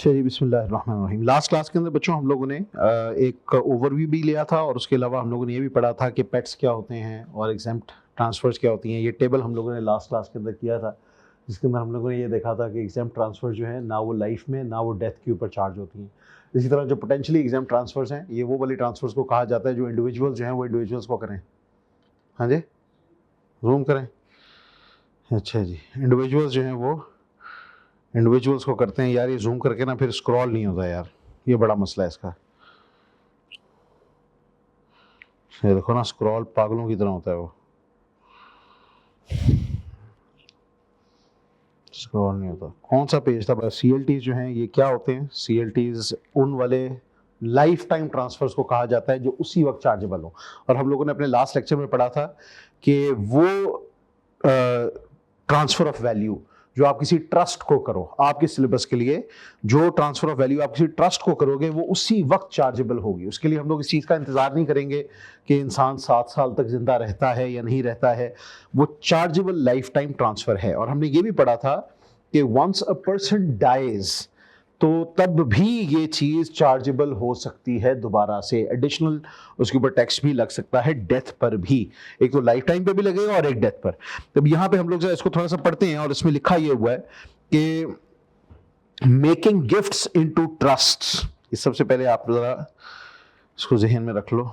अच्छा जी, बिस्मिल्लाहिर्रहमानिर्रहीम। Last class के अंदर बच्चों हम लोगों ने एक ओवरव्यू भी लिया था और उसके अलावा हम लोगों ने ये भी पढ़ा था कि पेट्स क्या होते हैं और एग्जेम्प्ट ट्रांसफर्स क्या होती हैं। ये टेबल हम लोगों ने लास्ट क्लास के अंदर किया था, जिसके अंदर हम लोगों ने ये देखा था कि एग्जेम्प्ट ट्रांसफर जो है ना वो लाइफ में ना वो डेथ के ऊपर चार्ज होती हैं। इसी तरह जो पोटेंशियली एग्जेम्प्ट ट्रांसफर्स हैं, ये वो वाली ट्रांसफर्स को कहा जाता है जो इंडिविजुअल जो हैं वो इंडिविजुअल्स को करें। हाँ जी, जूम करें। अच्छा जी, इंडिविजुअल्स जो हैं वो इंडिविजुअल्स को करते हैं। यार ये जूम करके ना फिर स्क्रॉल नहीं होता यार, ये बड़ा मसला है इसका। ये देखो ना, स्क्रॉल पागलों की तरह होता है, वो स्क्रॉल नहीं होता। कौन सा पेज था? CLTs जो हैं ये क्या होते हैं? CLTs उन वाले लाइफ टाइम ट्रांसफर्स को कहा जाता है जो उसी वक्त चार्जेबल हो। और हम लोगों ने अपने लास्ट लेक्चर में पढ़ा था कि वो ट्रांसफर ऑफ वैल्यू जो आप किसी ट्रस्ट को करो, आपके सिलेबस के लिए जो ट्रांसफर ऑफ वैल्यू आप किसी ट्रस्ट को करोगे वो उसी वक्त चार्जेबल होगी। उसके लिए हम लोग इस चीज़ का इंतजार नहीं करेंगे कि इंसान 7 साल तक जिंदा रहता है या नहीं रहता है। वो चार्जेबल लाइफ टाइम ट्रांसफर है। और हमने ये भी पढ़ा था कि वंस अ पर्सन डाइज तो तब भी ये चीज चार्जेबल हो सकती है दोबारा से। एडिशनल उसके ऊपर टैक्स भी लग सकता है डेथ पर भी। एक तो लाइफ टाइम पे भी लगेगा और एक डेथ पर। तब यहां पे हम लोग इसको थोड़ा सा पढ़ते हैं और इसमें लिखा ये हुआ है कि मेकिंग गिफ्ट्स इनटू ट्रस्ट्स। इस सबसे पहले आप जरा इसको जहन में रख लो।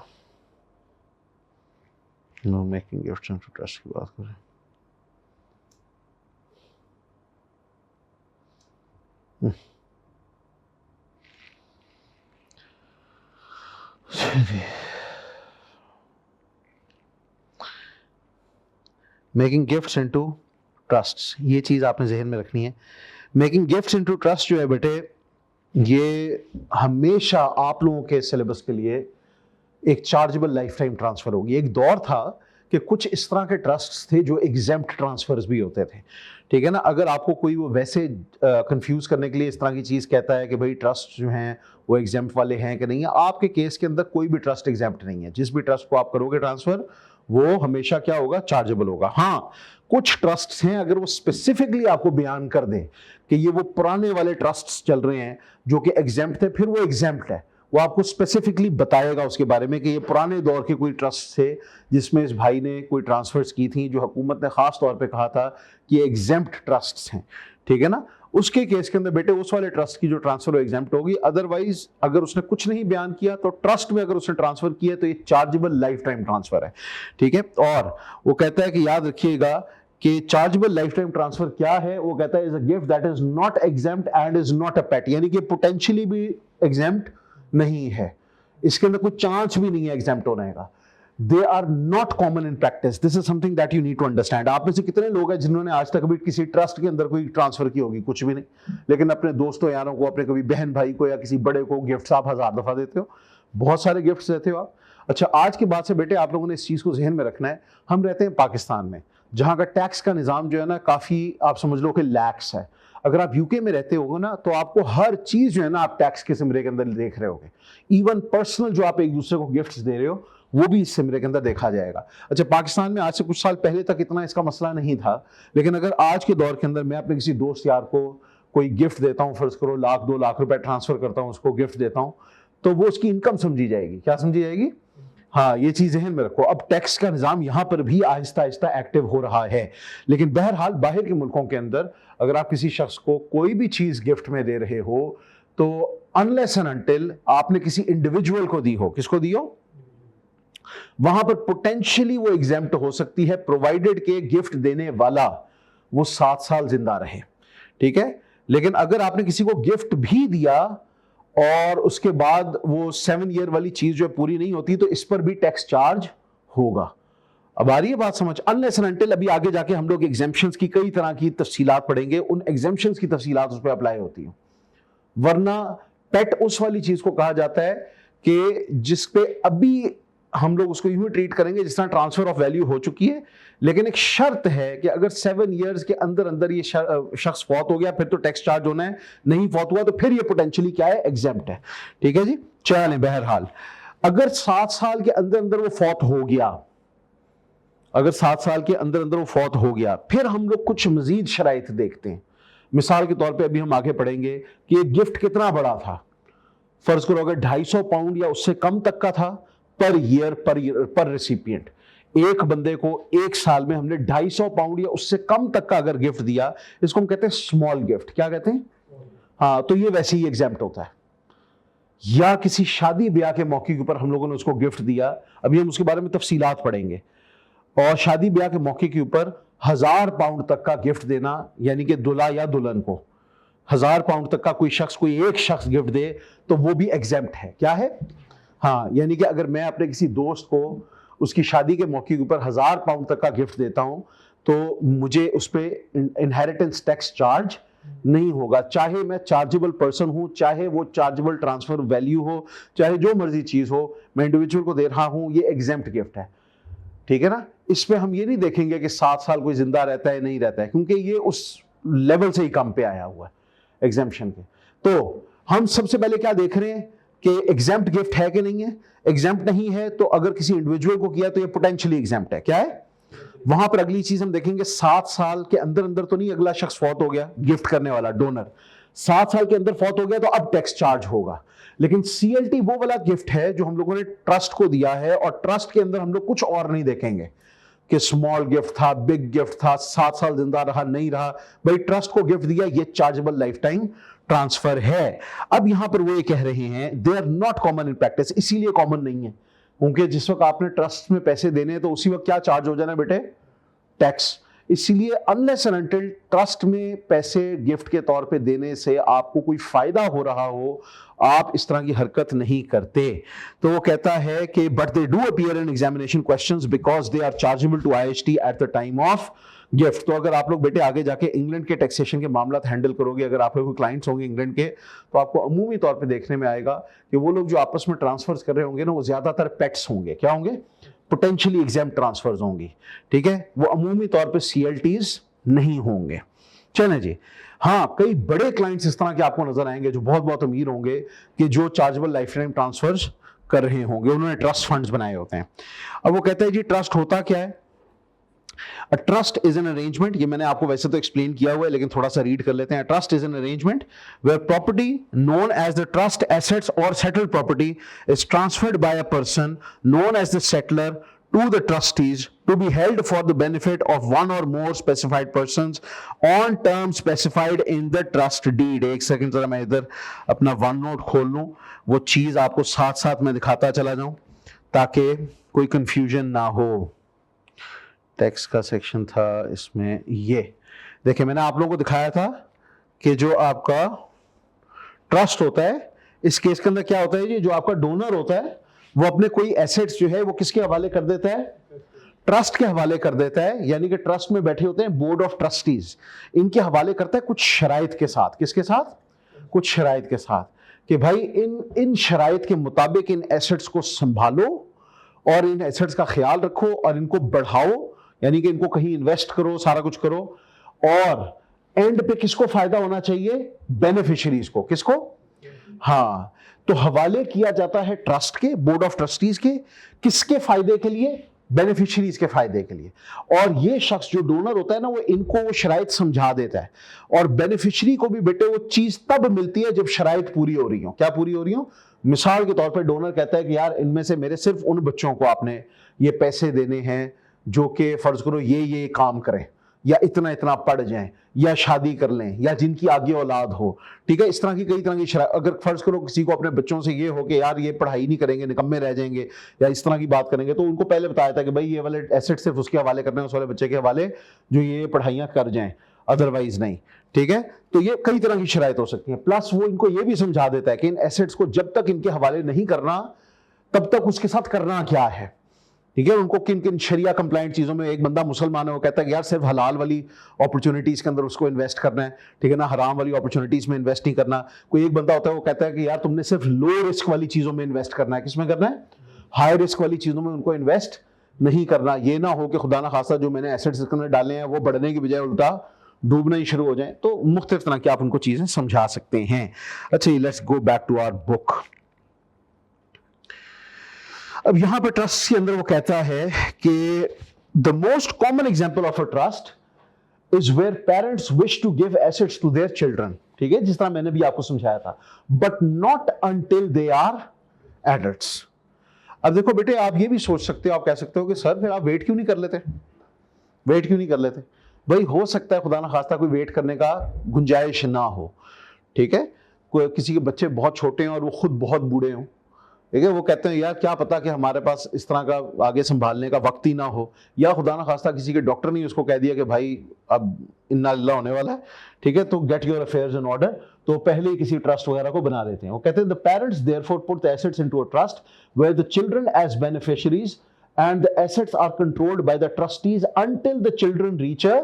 मेकिंग गिफ्ट्स इनटू ट्रस्ट की बात करें। मेकिंग गिफ्ट्स इनटू ट्रस्ट्स, ये चीज आपने जहन में रखनी है। मेकिंग गिफ्ट्स इनटू ट्रस्ट जो है बेटे, ये हमेशा आप लोगों के सिलेबस के लिए एक चार्जेबल लाइफ टाइम ट्रांसफर होगी। एक दौर था कि कुछ इस तरह के ट्रस्ट्स थे जो एग्जेम्प्ट ट्रांसफर्स भी होते थे, ठीक है ना। अगर आपको कोई वो वैसे कंफ्यूज करने के लिए इस तरह की चीज़ कहता है कि भाई ट्रस्ट जो हैं वो एग्जेम्प्ट वाले हैं कि नहीं है, आपके केस के अंदर कोई भी ट्रस्ट एग्जेम्प्ट नहीं है। जिस भी ट्रस्ट को आप करोगे ट्रांसफर वो हमेशा क्या होगा? चार्जेबल होगा। हाँ, कुछ ट्रस्ट्स हैं अगर वो स्पेसिफिकली आपको बयान कर दें कि ये वो पुराने वाले ट्रस्ट्स चल रहे हैं जो कि एग्जेम्प्ट थे, फिर वो एग्जेम्प्ट है, वो आपको स्पेसिफिकली बताएगा उसके बारे में कि ये पुराने दौर के कोई ट्रस्ट थे जिसमें इस भाई ने कोई ट्रांसफर्स की थी जो हुकूमत ने खास तौर पे कहा था कि एग्जेम्प्ट ट्रस्ट्स हैं, ठीक है ना। उसके केस के अंदर बेटे उस वाले ट्रस्ट की जो ट्रांसफर हो एग्जेम्प्ट होगी। अदरवाइज अगर उसने कुछ नहीं बयान किया तो ट्रस्ट में अगर उसने ट्रांसफर किया तो ये चार्जेबल लाइफ टाइम ट्रांसफर है, ठीक है। और वो कहता है कि याद रखिएगा कि चार्जेबल लाइफ टाइम ट्रांसफर क्या है। वो कहता है is a gift that is not exempt and is not a PET, यानी कि पोटेंशियली भी एग्जेम्प्ट नहीं है, इसके अंदर कोई चांस भी नहीं है एग्जेम्प्ट होने का। They are not common in practice, this is something that you need to understand. आप में से कितने लोग हैं जिन्होंने आज तक कभी किसी ट्रस्ट के अंदर कोई ट्रांसफर की होगी? कुछ भी नहीं। लेकिन अपने दोस्तों यारों को, अपने कभी बहन भाई को या किसी बड़े को गिफ्ट्स आप 1000 दफा देते हो, बहुत सारे गिफ्ट्स देते हो आप। अच्छा, आज के बाद से बेटे आप लोगों ने इस चीज को जहन में रखना है। हम रहते हैं पाकिस्तान में, जहां का टैक्स का निजाम जो है ना काफी आप समझ लो कि लैक्स है। अगर आप यूके में रहते होगे ना तो आपको हर चीज जो है ना आप टैक्स के सिमरे के अंदर देख रहे होगे। इवन पर्सनल जो आप एक दूसरे को गिफ्ट्स दे रहे हो वो भी इस सिमरे के अंदर देखा जाएगा। अच्छा, पाकिस्तान में आज से कुछ साल पहले तक इतना इसका मसला नहीं था, लेकिन अगर आज के दौर के अंदर मैं अपने किसी दोस्त यार को कोई गिफ्ट देता हूं, फर्ज करो 1-2 लाख रुपए ट्रांसफर करता हूं, उसको गिफ्ट देता हूं, तो वो उसकी इनकम समझी जाएगी। क्या समझी जाएगी? हाँ, ये चीज जहन में रखो। अब टैक्स का निजाम यहां पर भी आहिस्ता आहिस्ता एक्टिव हो रहा है। लेकिन बहरहाल बाहर के मुल्कों के अंदर अगर आप किसी शख्स को कोई भी चीज गिफ्ट में दे रहे हो तो अनलेस एंड अनटिल आपने किसी इंडिविजुअल को दी हो, किसको दी हो, वहां पर पोटेंशियली वो एग्जेम्प्ट हो सकती है, प्रोवाइडेड के गिफ्ट देने वाला वो 7 साल जिंदा रहे, ठीक है। लेकिन अगर आपने किसी को गिफ्ट भी दिया और उसके बाद वो 7 ईयर वाली चीज जो पूरी नहीं होती तो इस पर भी टैक्स चार्ज होगा। अब आ रही है बात समझ? अनलेस एंड अनटिल, अभी आगे जाके हम लोग एग्जेम्पशंस की कई तरह की तफसीलात पढ़ेंगे, उन एग्जेम्पशंस की तफसीलात उस पर अप्लाई होती हैं। वरना पेट उस वाली चीज को कहा जाता है कि जिसपे अभी हम लोग उसको यूं ट्रीट करेंगे जिस तरह ट्रांसफर ऑफ वैल्यू हो चुकी है, लेकिन एक शर्त है कि अगर 7 ईयर्स के अंदर अंदर ये शख्स फौत हो गया फिर तो टैक्स चार्ज होना है, नहीं फौत हुआ तो फिर ये पोटेंशियली क्या है? एग्जेम्प्ट है, ठीक है जी। चले, बहरहाल अगर 7 साल के अंदर अंदर वो फौत हो गया, अगर 7 साल के अंदर अंदर वो फौत हो गया, फिर हम लोग कुछ मजीद शराइत देखते हैं। मिसाल के तौर पे अभी हम आगे पढ़ेंगे कि ये गिफ्ट कितना बड़ा था। फर्ज करो अगर 250 पाउंड या उससे कम तक का था पर ईयर पर रेसिपिएंट, एक बंदे को एक साल में हमने 250 पाउंड या उससे कम तक का अगर गिफ्ट दिया, इसको हम कहते हैं स्मॉल गिफ्ट। क्या कहते हैं? हाँ, तो ये वैसे ही एग्जाम्प्ट होता है। या किसी शादी ब्याह के मौके के ऊपर हम लोगों ने उसको गिफ्ट दिया, अभी हम उसके बारे में तफसीलात पढ़ेंगे। और शादी ब्याह के मौके के ऊपर 1000 पाउंड तक का गिफ्ट देना, यानी कि दूल्हा या दुल्हन को 1000 पाउंड तक का कोई एक शख्स गिफ्ट दे तो वो भी एग्जेम्प्ट है। क्या है? हाँ, यानी कि अगर मैं अपने किसी दोस्त को उसकी शादी के मौके के ऊपर 1000 पाउंड तक का गिफ्ट देता हूं तो मुझे उस पर इनहेरिटेंस टैक्स चार्ज नहीं होगा, चाहे मैं चार्जेबल पर्सन हूं, चाहे वो चार्जेबल ट्रांसफर वैल्यू हो, चाहे जो मर्जी चीज हो, मैं इंडिविजुअल को दे रहा हूं, ये एग्जेम्प्ट गिफ्ट है। ठीक है ना? इसमें हम ये नहीं देखेंगे कि 7 साल कोई जिंदा रहता है नहीं रहता है, क्योंकि ये उस लेवल से ही कम पे आया हुआ है एग्जेम्पशन के। तो हम सबसे पहले क्या देख रहे हैं कि एग्जेम्प्ट गिफ्ट है कि नहीं है। एग्जेम्प्ट नहीं है तो अगर किसी इंडिविजुअल को किया तो ये पोटेंशियली एग्जेम्प्ट है। क्या है? वहां पर अगली चीज हम देखेंगे 7 साल के अंदर अंदर तो नहीं, अगला शख्स फौत हो गया, गिफ्ट करने वाला डोनर 7 साल के अंदर फौत हो गया तो अब टैक्स चार्ज होगा। लेकिन सीएलटी वो वाला गिफ्ट है जो हम लोगों ने ट्रस्ट को दिया है, और ट्रस्ट के अंदर हम लोग कुछ और नहीं देखेंगे कि स्मॉल गिफ्ट था, बिग गिफ्ट था, 7 साल जिंदा रहा नहीं रहा, भाई ट्रस्ट को गिफ्ट दिया, ये चार्जेबल लाइफ टाइम ट्रांसफर है। अब यहां पर वो ये कह रहे हैं they are not common in practice. इसीलिए कॉमन नहीं है क्योंकि जिस वक्त आपने ट्रस्ट में पैसे देने हैं तो उसी वक्त क्या चार्ज हो जाना है बेटे? टैक्स। इसीलिए अनलेस एंड अनटिल ट्रस्ट में पैसे गिफ्ट के तौर पे देने से आपको कोई फायदा हो रहा हो, आप इस तरह की हरकत नहीं करते। तो वो कहता है कि but they do appear in examination questions because they are chargeable to IST at the time of gift. तो अगर आप लोग बेटे आगे जाके इंग्लैंड के टैक्सेशन के मामला हैंडल करोगे, अगर आप लोग क्लाइंट्स होंगे इंग्लैंड के, तो आपको अमूमी तौर पे देखने में आएगा कि वो लोग जो आपस में ट्रांसफर्स कर रहे होंगे ना, वो ज्यादातर पेट्स होंगे। क्या होंगे? पोटेंशियली एग्जाम ट्रांसफर्स होंगी। ठीक है, वो अमूमी तौर पे सीएलटीज नहीं होंगे। चलें जी। हाँ, कई बड़े क्लाइंट्स इस तरह के आपको नजर आएंगे जो बहुत बहुत अमीर होंगे कि जो चार्जेबल लाइफ टाइम ट्रांसफर्स कर रहे होंगे, उन्होंने ट्रस्ट फंड्स बनाए होते हैं। अब वो कहते हैं जी ट्रस्ट होता क्या है? A trust is an arrangement, ये मैंने आपको वैसे तो एक्सप्लेन किया हुआ है लेकिन थोड़ा सा रीड कर लेते हैं। Trust is an arrangement where property known as the trust assets or settled property is transferred by a person known as the settler to the trustees to be held for the benefit of one or more specified persons on terms specified in the trust deed। एक second जरा मैं इधर अपना one note खोल लूं, वो चीज आपको साथ साथ मैं दिखाता चला जाऊं ताकि कोई कंफ्यूजन ना हो। टैक्स का सेक्शन था इसमें, ये देखिए मैंने आप लोगों को दिखाया था कि जो आपका ट्रस्ट होता है, इस केस के अंदर क्या होता है जी, जो आपका डोनर होता है वो अपने कोई एसेट्स जो है वो किसके हवाले कर देता है? ट्रस्ट के हवाले कर देता है। यानी कि ट्रस्ट में बैठे होते हैं बोर्ड ऑफ ट्रस्टीज, इनके हवाले करता है कुछ शराइत के साथ। किसके साथ? कुछ शराइत के साथ कि भाई इन शराइत के मुताबिक इन एसेट्स को संभालो और इन एसेट्स का ख्याल रखो और इनको बढ़ाओ, यानी कि इनको कहीं इन्वेस्ट करो, सारा कुछ करो। और एंड पे किसको फायदा होना चाहिए? बेनिफिशियरीज को। किसको? हाँ, तो हवाले किया जाता है ट्रस्ट के, बोर्ड ऑफ ट्रस्टीज के, किसके फायदे के लिए? बेनिफिशियरीज के फायदे के लिए। और ये शख्स जो डोनर होता है ना, वो इनको वो शराइत समझा देता है, और बेनिफिशियरी को भी बेटे वो चीज तब मिलती है जब शराइत पूरी हो रही हो। क्या पूरी हो रही हो? मिसाल के तौर पर डोनर कहता है कि यार इनमें से मेरे सिर्फ उन बच्चों को आपने ये पैसे देने हैं जो कि फर्ज करो ये काम करें, या इतना इतना पढ़ जाएं, या शादी कर लें, या जिनकी आगे औलाद हो। ठीक है, इस तरह की कई तरह की शराइत। अगर फर्ज करो किसी को अपने बच्चों से ये हो कि यार ये पढ़ाई नहीं करेंगे, निकम्मे रह जाएंगे, या इस तरह की बात करेंगे, तो उनको पहले बताया था कि भाई ये वाले एसेट सिर्फ उसके हवाले करने हैं, उस वाले बच्चे के हवाले जो ये पढ़ाइयाँ कर जाएं, अदरवाइज नहीं। ठीक है, तो ये कई तरह की शराइत हो सकती है। प्लस वो इनको ये भी समझा देता है कि इन एसेट्स को जब तक इनके हवाले नहीं करना तब तक उसके साथ करना क्या है। ठीक है, उनको किन किन शरिया कंप्लाइंट चीजों में, एक बंदा मुसलमान है वो कहता है कि यार सिर्फ हलाल वाली अपॉर्चुनिटीज के अंदर उसको इन्वेस्ट करना है, ठीक है ना, हराम वाली अपॉर्चुनिटीज में इन्वेस्ट नहीं करना। कोई एक बंदा होता है वो कहता है कि यार तुमने सिर्फ लो रिस्क वाली चीजों में इन्वेस्ट करना है। किसमें करना है? हाई रिस्क वाली चीजों में उनको इन्वेस्ट नहीं करना। ये ना हो कि खुदा ना खासा जो मैंने एसेट्स इसके अंदर डाले हैं वो बढ़ने की बजाय उल्टा डूबना ही शुरू हो जाए। तो मुख्तलिफ तरह की आप उनको चीजें समझा सकते हैं। अच्छा, let's go back to our book. अब यहां पर ट्रस्ट के अंदर वो कहता है कि the most common example of a trust is where parents wish to give assets to their children, ठीक है, जिस तरह मैंने भी आपको समझाया था, but not until they are adults. अब देखो बेटे, आप ये भी सोच सकते हो, आप कह सकते हो कि सर फिर आप वेट क्यों नहीं कर लेते, वेट क्यों नहीं कर लेते? भाई हो सकता है खुदा ना खास्ता कोई वेट करने का गुंजाइश ना हो, ठीक है, कोई किसी के बच्चे बहुत छोटे हैं और वो खुद बहुत बूढ़े हों, ठीक है, वो कहते हैं यार क्या पता कि हमारे पास इस तरह का आगे संभालने का वक्त ही ना हो, या खुदा ना खास्ता किसी के डॉक्टर ने उसको कह दिया कि भाई अब इन्ना लिल्लाह होने वाला है, ठीक है, तो get your affairs in order, तो पहले ही किसी ट्रस्ट वगैरह को बना देते हैं। वो कहते हैं the parents therefore put the assets into a trust where the children as beneficiaries and the assets are controlled by the trustees until the children reach a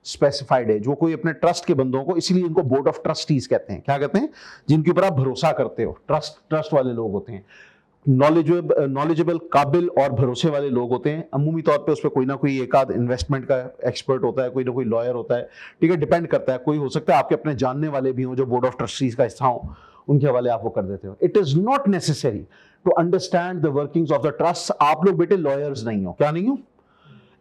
specified age. वो कोई अपने ट्रस्ट के बंदों को, इसीलिए इनको बोर्ड ऑफ ट्रस्टीज कहते हैं। क्या कहते हैं? जिनके ऊपर आप भरोसा करते हो, ट्रस्ट वाले लोग होते हैं, नॉलेजेबल, काबिल और भरोसे वाले लोग होते हैं। अमूमी तौर पे उस पर कोई ना कोई एक आध इन्वेस्टमेंट का एक्सपर्ट होता है, कोई ना कोई लॉयर होता है, ठीक है, डिपेंड करता है। कोई हो सकता है आपके अपने जानने वाले भी हों जो बोर्ड ऑफ ट्रस्टीज का हिस्सा हो, उनके हवाले आप वो कर देते हो। It is not necessary to understand the workings of the trust. आप लोग बेटे लॉयर्स नहीं हो। क्या नहीं हो?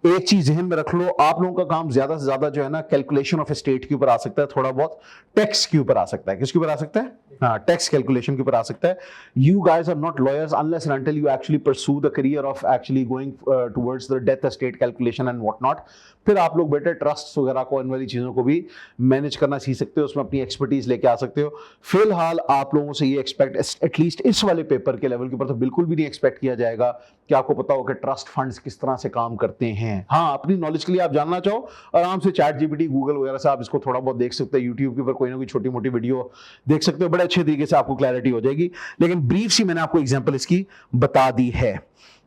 एक चीज जहन में रख लो, आप लोगों का काम ज्यादा से ज्यादा जो है ना कैलकुलेशन ऑफ एस्टेट के ऊपर आ सकता है, थोड़ा बहुत टैक्स के ऊपर आ सकता है। किसके ऊपर आ सकता है? हाँ, टैक्स कैलकुलेशन के ऊपर आ सकता है। You guys are not lawyers unless and until you actually pursue the career of actually going towards the death estate calculation and what not. फिर आप लोग बेटे ट्रस्ट वगैरह को, इन वाली चीजों को भी मैनेज करना सीख सकते हो, उसमें अपनी एक्सपर्टीज लेके आ सकते हो। फिलहाल आप लोगों से ये एक्सपेक्ट, एटलीस्ट इस वाले पेपर के लेवल के ऊपर तो बिल्कुल भी नहीं एक्सपेक्ट किया जाएगा कि आपको पता हो कि ट्रस्ट फंड्स किस तरह से काम करते हैं। हाँ, अपनी नॉलेज के लिए आप जानना चाहो, आराम से चैट जीपीटी, गूगल वगैरह से आप इसको थोड़ा बहुत देख सकते हैं। यूट्यूब के ऊपर कोई ना कोई छोटी मोटी वीडियो देख सकते हो, बड़े अच्छे तरीके से आपको क्लैरिटी हो जाएगी। लेकिन ब्रीफ सी मैंने आपको एग्जांपल इसकी बता दी है,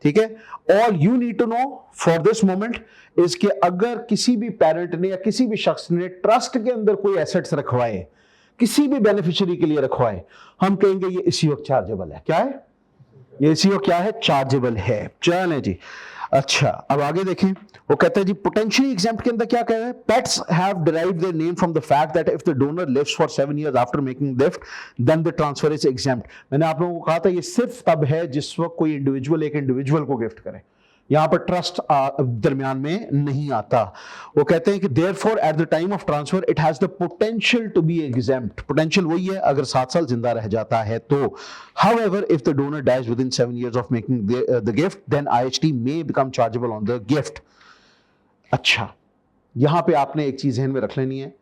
ठीक है। All you need to know for this moment is कि अगर किसी भी पेरेंट ने या किसी भी शख्स ने ट्रस्ट के अंदर कोई एसेट्स रखवाए, किसी भी बेनिफिशियरी के लिए रखवाए, हम कहेंगे ये इसी वक्त चार्जेबल है। क्या है? ये इसी वक्त क्या है? चार्जेबल है। चलें जी, अच्छा अब आगे देखें। वो कहता है जी पोटेंशियली एग्जेम्प्ट के अंदर क्या कह रहा है? PETs have derived their name from the fact that if the donor lives for 7 years after making gift then the transfer is exempt. मैंने आप लोगों को कहा था ये सिर्फ तब है जिस वक्त कोई इंडिविजुअल एक इंडिविजुअल को गिफ्ट करे, यहां पर ट्रस्ट दरमियान में नहीं आता। वो कहते हैं कि therefore at the time of transfer it has the potential to be exempt. Potential वही है अगर 7 साल जिंदा रह जाता है तो। However if the donor dies within 7 years of making the gift then IHT may become chargeable on the gift. अच्छा, यहां पे आपने एक चीज ध्यान में रख लेनी है,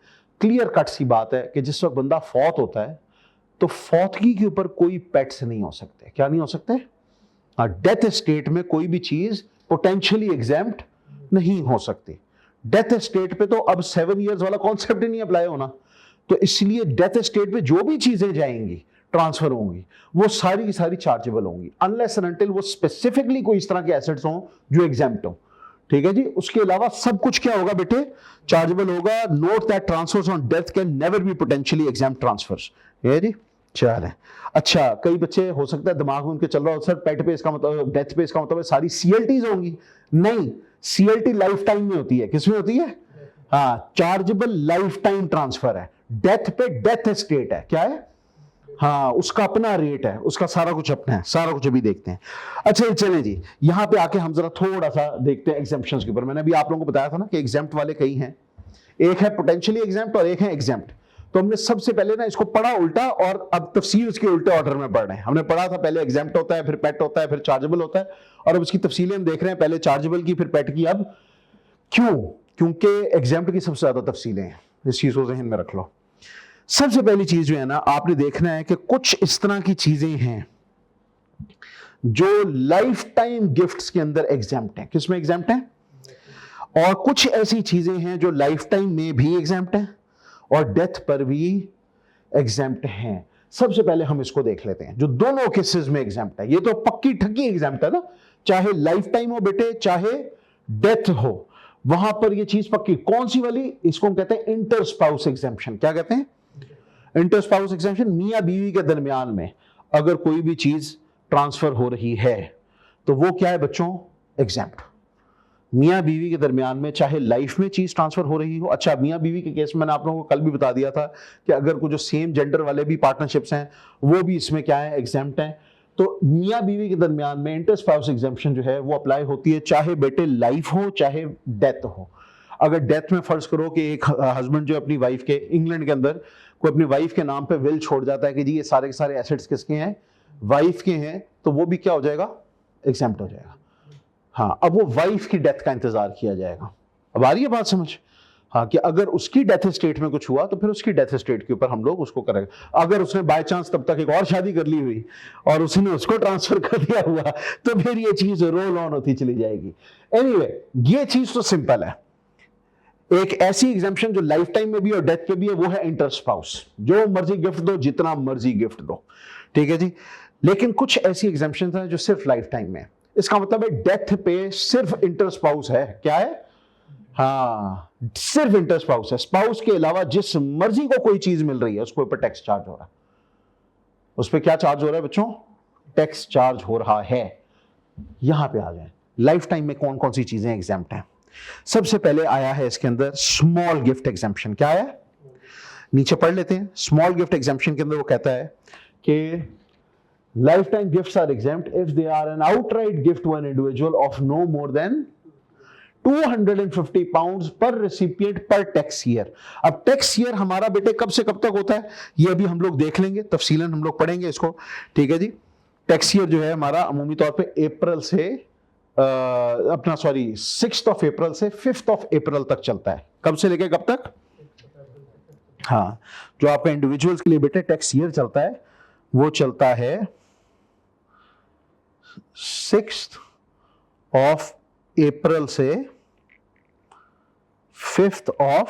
क्लियर कट सी बात है कि जिस वक्त बंदा फौत होता है तो फौतगी के ऊपर कोई पेट्स नहीं हो सकते। क्या नहीं हो सकते? डेथ स्टेट में कोई भी चीज पोटेंशियली एग्जेम्प्ट नहीं हो सकती। डेथ स्टेट पे तो अब 7 years वाला कॉन्सेप्ट ही नहीं अप्लाई होना, तो इसलिए डेथ स्टेट पे जो भी चीजें जाएंगी, ट्रांसफर होंगी, वो सारी की सारी चार्जेबल होंगी अनलेस एंड अनटिल वो स्पेसिफिकली कोई इस तरह के एसेट्स हों जो एग्जेम्प्ट हो। ठीक है जी, उसके अलावा सब कुछ क्या होगा बेटे? चार्जेबल होगा। Note that transfers on death can never be potentially exempt transfers. ये जी चल है। अच्छा, कई बच्चे हो सकता है दिमाग में उनके चल रहा हो सर पेट पे इसका मतलब, डेथ पे इसका मतलब सारी सीएलटीज होंगी। नहीं, सीएलटी लाइफ टाइम में होती है। किसमें होती है? हाँ, चार्जेबल लाइफ टाइम ट्रांसफर है। डेथ पे डेथ स्टेट है। क्या है? हाँ, उसका अपना रेट है, उसका सारा कुछ अपना है, सारा कुछ अभी देखते हैं। अच्छा चले जी, यहां पे आके हम जरा थोड़ा सा देखते हैं एग्जेम्पशंस के ऊपर। मैंने अभी आप लोगों को बताया था ना कि एग्जेम्प्ट वाले कई हैं, एक है पोटेंशियली एग्जेम्प्ट और एक है एग्जेम्प्ट। तो हमने सबसे पहले ना इसको पढ़ा उल्टा और अब तफसील उसके उल्टे ऑर्डर में पढ़ रहे हैं। हमने पढ़ा था पहले एग्जेम्प्ट होता है, फिर पेट होता है, फिर चार्जेबल होता है, और अब उसकी तफसीलें हम देख रहे हैं, पहले चार्जेबल की फिर पेट की। अब क्यों? क्योंकि एग्जेम्प्ट की सबसे ज्यादा तफसीलें हैं, इस चीज को ज़हन में रख लो। सबसे पहली चीज जो है ना, आपने देखना है कि कुछ इस तरह की चीजें हैं जो लाइफ टाइम गिफ्ट्स के अंदर एग्जेम्प्ट हैं। किसमें एग्जेम्प्ट हैं? और कुछ ऐसी चीजें हैं जो लाइफ टाइम में भी एग्जेम्प्ट हैं और डेथ पर भी एग्जेम्प्ट हैं। सबसे पहले हम इसको देख लेते हैं जो दोनों केसेस में एग्जेम्प्ट है। ये तो पक्की ठगी एग्जेम्प्ट है ना, चाहे लाइफ टाइम हो बेटे चाहे डेथ हो, वहां पर ये चीज पक्की। कौन सी वाली? इसको हम कहते हैं इंटर स्पाउस एग्जेम्पशन। क्या कहते हैं? Inter spouse exemption. मियां बीवी के दरमियान में अगर कोई भी चीज ट्रांसफर हो रही है तो वो क्या है बच्चों? एग्जेम्प्ट। मियां बीवी के दरमियान में चाहे लाइफ में चीज ट्रांसफर हो रही हो। अच्छा, मियां बीवी के केस में मैंने आप लोगों को कल भी बता दिया था कि अगर कुछ जो सेम जेंडर वाले भी पार्टनरशिप्स हैं वो भी इसमें क्या है? एग्जेम्प्ट हैं। तो मियां बीवी के दरमियान में इंटर स्पाउस एग्जेम्पशन जो है वो अप्लाई होती है चाहे बेटे लाइफ हो चाहे डेथ हो। अगर डेथ में फर्ज करो कि एक हस्बैंड जो अपनी वाइफ के, इंग्लैंड के अंदर कोई अपनी वाइफ के नाम पे विल छोड़ जाता है कि जी ये सारे के सारे एसेट्स किसके हैं, वाइफ के हैं, तो वो भी क्या हो जाएगा, एग्जेम्प्ट हो जाएगा। हाँ, अब वो वाइफ की डेथ का इंतजार किया जाएगा। अब आ रही है बात समझ? हाँ, कि अगर उसकी डेथ स्टेट में कुछ हुआ तो फिर उसकी डेथ स्टेट के ऊपर हम लोग उसको करेंगे। अगर उसने बाय चांस तब तक एक और शादी कर ली हुई और उसने उसको ट्रांसफर कर दिया हुआ, तो फिर ये चीज रोल ऑन होती चली जाएगी। एनीवे, ये चीज तो सिंपल है। एक ऐसी एग्जाम्पशन जो लाइफ टाइम में भी और डेथ पे भी है, वो है इंटर स्पाउस। जो मर्जी गिफ्ट दो, जितना मर्जी गिफ्ट दो, ठीक है जी। लेकिन कुछ ऐसी एग्जाम्पशन है जो सिर्फ लाइफ टाइम में है। इसका मतलब है डेथ पे सिर्फ इंटर स्पाउस है। क्या है? हाँ, सिर्फ इंटर स्पाउस है। स्पाउस के अलावा जिस मर्जी को कोई चीज मिल रही है उसके ऊपर टैक्स चार्ज हो रहा है। उस पर क्या चार्ज हो रहा है बच्चों? टैक्स चार्ज हो रहा है। यहां पे आ जाए, लाइफ टाइम में कौन कौन सी चीजें एग्जाम्प्ट हैं। सबसे पहले आया है इसके अंदर स्मॉल गिफ्ट एग्जाम्पशन। क्या है? नीचे पढ़ लेते हैं। स्मॉल गिफ्ट एग्जाम्पशन के अंदर वो कहता है कि lifetime gifts are exempt if they are an outright gift to an individual of no more than 250 pounds per recipient per tax year। अब टैक्स ईयर हमारा बेटे कब से कब तक होता है ये अभी हम लोग देख लेंगे, तफसीलन हम लोग पढ़ेंगे इसको, ठीक है जी। टैक्स ईयर जो है हमारा अमूमी तौर पे अप्रैल से अपना 6th of April से 5th of April तक चलता है। कब से लेके कब तक? हाँ, जो आपका इंडिविजुअल्स के लिए बेटे टैक्स ईयर चलता है वो चलता है 6th of April से 5th of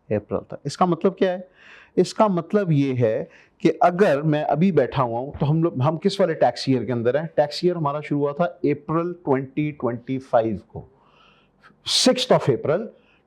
April तक। इसका मतलब क्या है? इसका मतलब ये है कि अगर मैं अभी बैठा हुआ हूं तो हम किस वाले टैक्स ईयर के अंदर हैं? टैक्स ईयर हमारा शुरू हुआ था अप्रैल 2025 को। 6th of April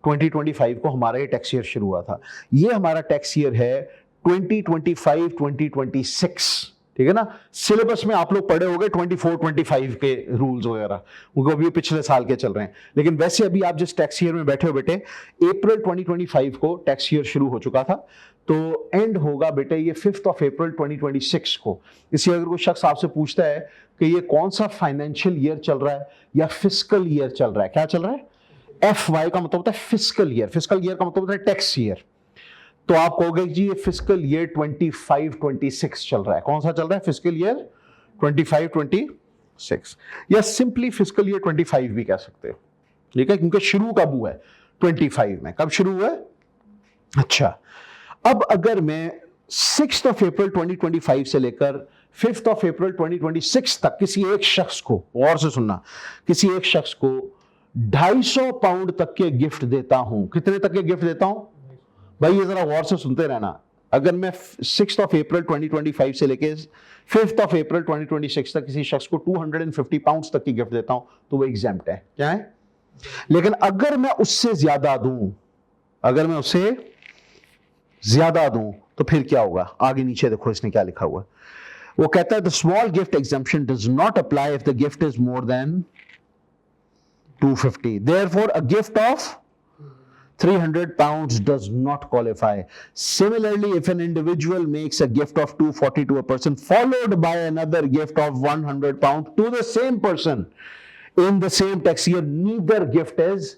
2025 को हमारा ये टैक्स ईयर शुरू हुआ था। ये हमारा टैक्स ईयर है 2025-2026, ठीक है ना। सिलेबस में आप लोग पढ़े होंगे 24-25 के रूल्स वगैरह, उनको अभी पिछले साल के चल रहे हैं। लेकिन वैसे अभी आप जिस टैक्स ईयर में बैठे हो बेटे, अप्रैल 2025 को टैक्स ईयर शुरू हो चुका था, तो एंड होगा बेटे ये 5th of April 2026 को। इसलिए अगर कोई शख्स आपसे पूछता है कि ये कौन सा फाइनेंशियल ईयर चल रहा है या फिस्कल ईयर चल रहा है, क्या चल रहा है? FY का मतलब होता है फिस्कल ईयर, फिस्कल ईयर का मतलब होता है टैक्स ईयर। तो आप कहोगे जी ये फिस्कल ईयर 25-26 चल रहा है। कौन सा चल रहा है? फिस्कल ईयर 25-26, या सिंपली फिस्कल ईयर 25 भी कह सकते हो, ठीक है, क्योंकि शुरू कब हुआ है? 25 में। कब शुरू हुआ है? अच्छा, अब अगर मैं 6th of April 2025 से लेकर 5th of April 2026 तक किसी एक शख्स को, और से सुनना, किसी एक शख्स को 250 पाउंड तक के गिफ्ट देता हूं। कितने तक के गिफ्ट देता हूं भाई? ये जरा गौर से सुनते रहना। अगर मैं 6th of April 2025 से लेके 5th of April 2026 तक किसी शख्स को 250 पाउंड तक की गिफ्ट देता हूं तो वो एग्जेम्प्ट है। क्या है? लेकिन अगर मैं उससे ज्यादा दूं, अगर मैं उससे ज्यादा दूं तो फिर क्या होगा? आगे नीचे देखो इसने क्या लिखा हुआ। वो कहता है the small gift exemption does not apply if the gift is more than 250। Therefore a gift of 300 pounds does not qualify. Similarly, if an individual makes a gift of 240 to a person followed by another gift of 100 pounds to the same person in the same tax year, neither gift is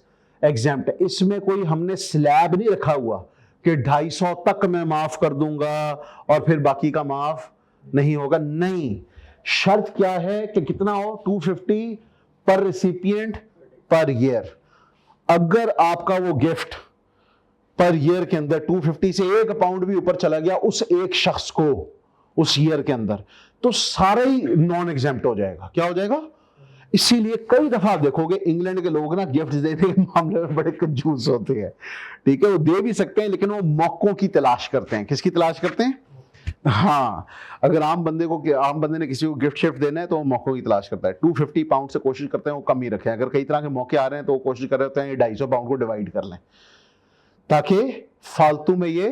exempt. इसमें कोई हमने slab नहीं रखा हुआ कि 250 तक मैं माफ कर दूंगा और फिर बाकी का माफ नहीं होगा। नहीं, शर्त क्या है कि कितना हो? 250 पर रेसिपिएंट पर ईयर। अगर आपका वो गिफ्ट पर ईयर के अंदर 250 से 1 पाउंड भी ऊपर चला गया उस एक शख्स को उस ईयर के अंदर, तो सारा ही नॉन एग्जेम्प्ट हो जाएगा। क्या हो जाएगा? इसीलिए कई दफा आप देखोगे इंग्लैंड के लोग ना गिफ्ट देने के मामले में बड़े कंजूस होते हैं, ठीक है। वो दे भी सकते हैं लेकिन वो मौकों की तलाश करते हैं। किसकी तलाश करते हैं? हाँ, अगर आम बंदे ने किसी को गिफ्ट शिफ्ट देना है तो वो मौकों की तलाश करता है। 250 पाउंड से कोशिश करते हैं वो कम ही रखें। अगर कई तरह के मौके आ रहे हैं तो वो कोशिश कर रहे होते हैं 250 पाउंड को डिवाइड कर लें ताकि फालतू में ये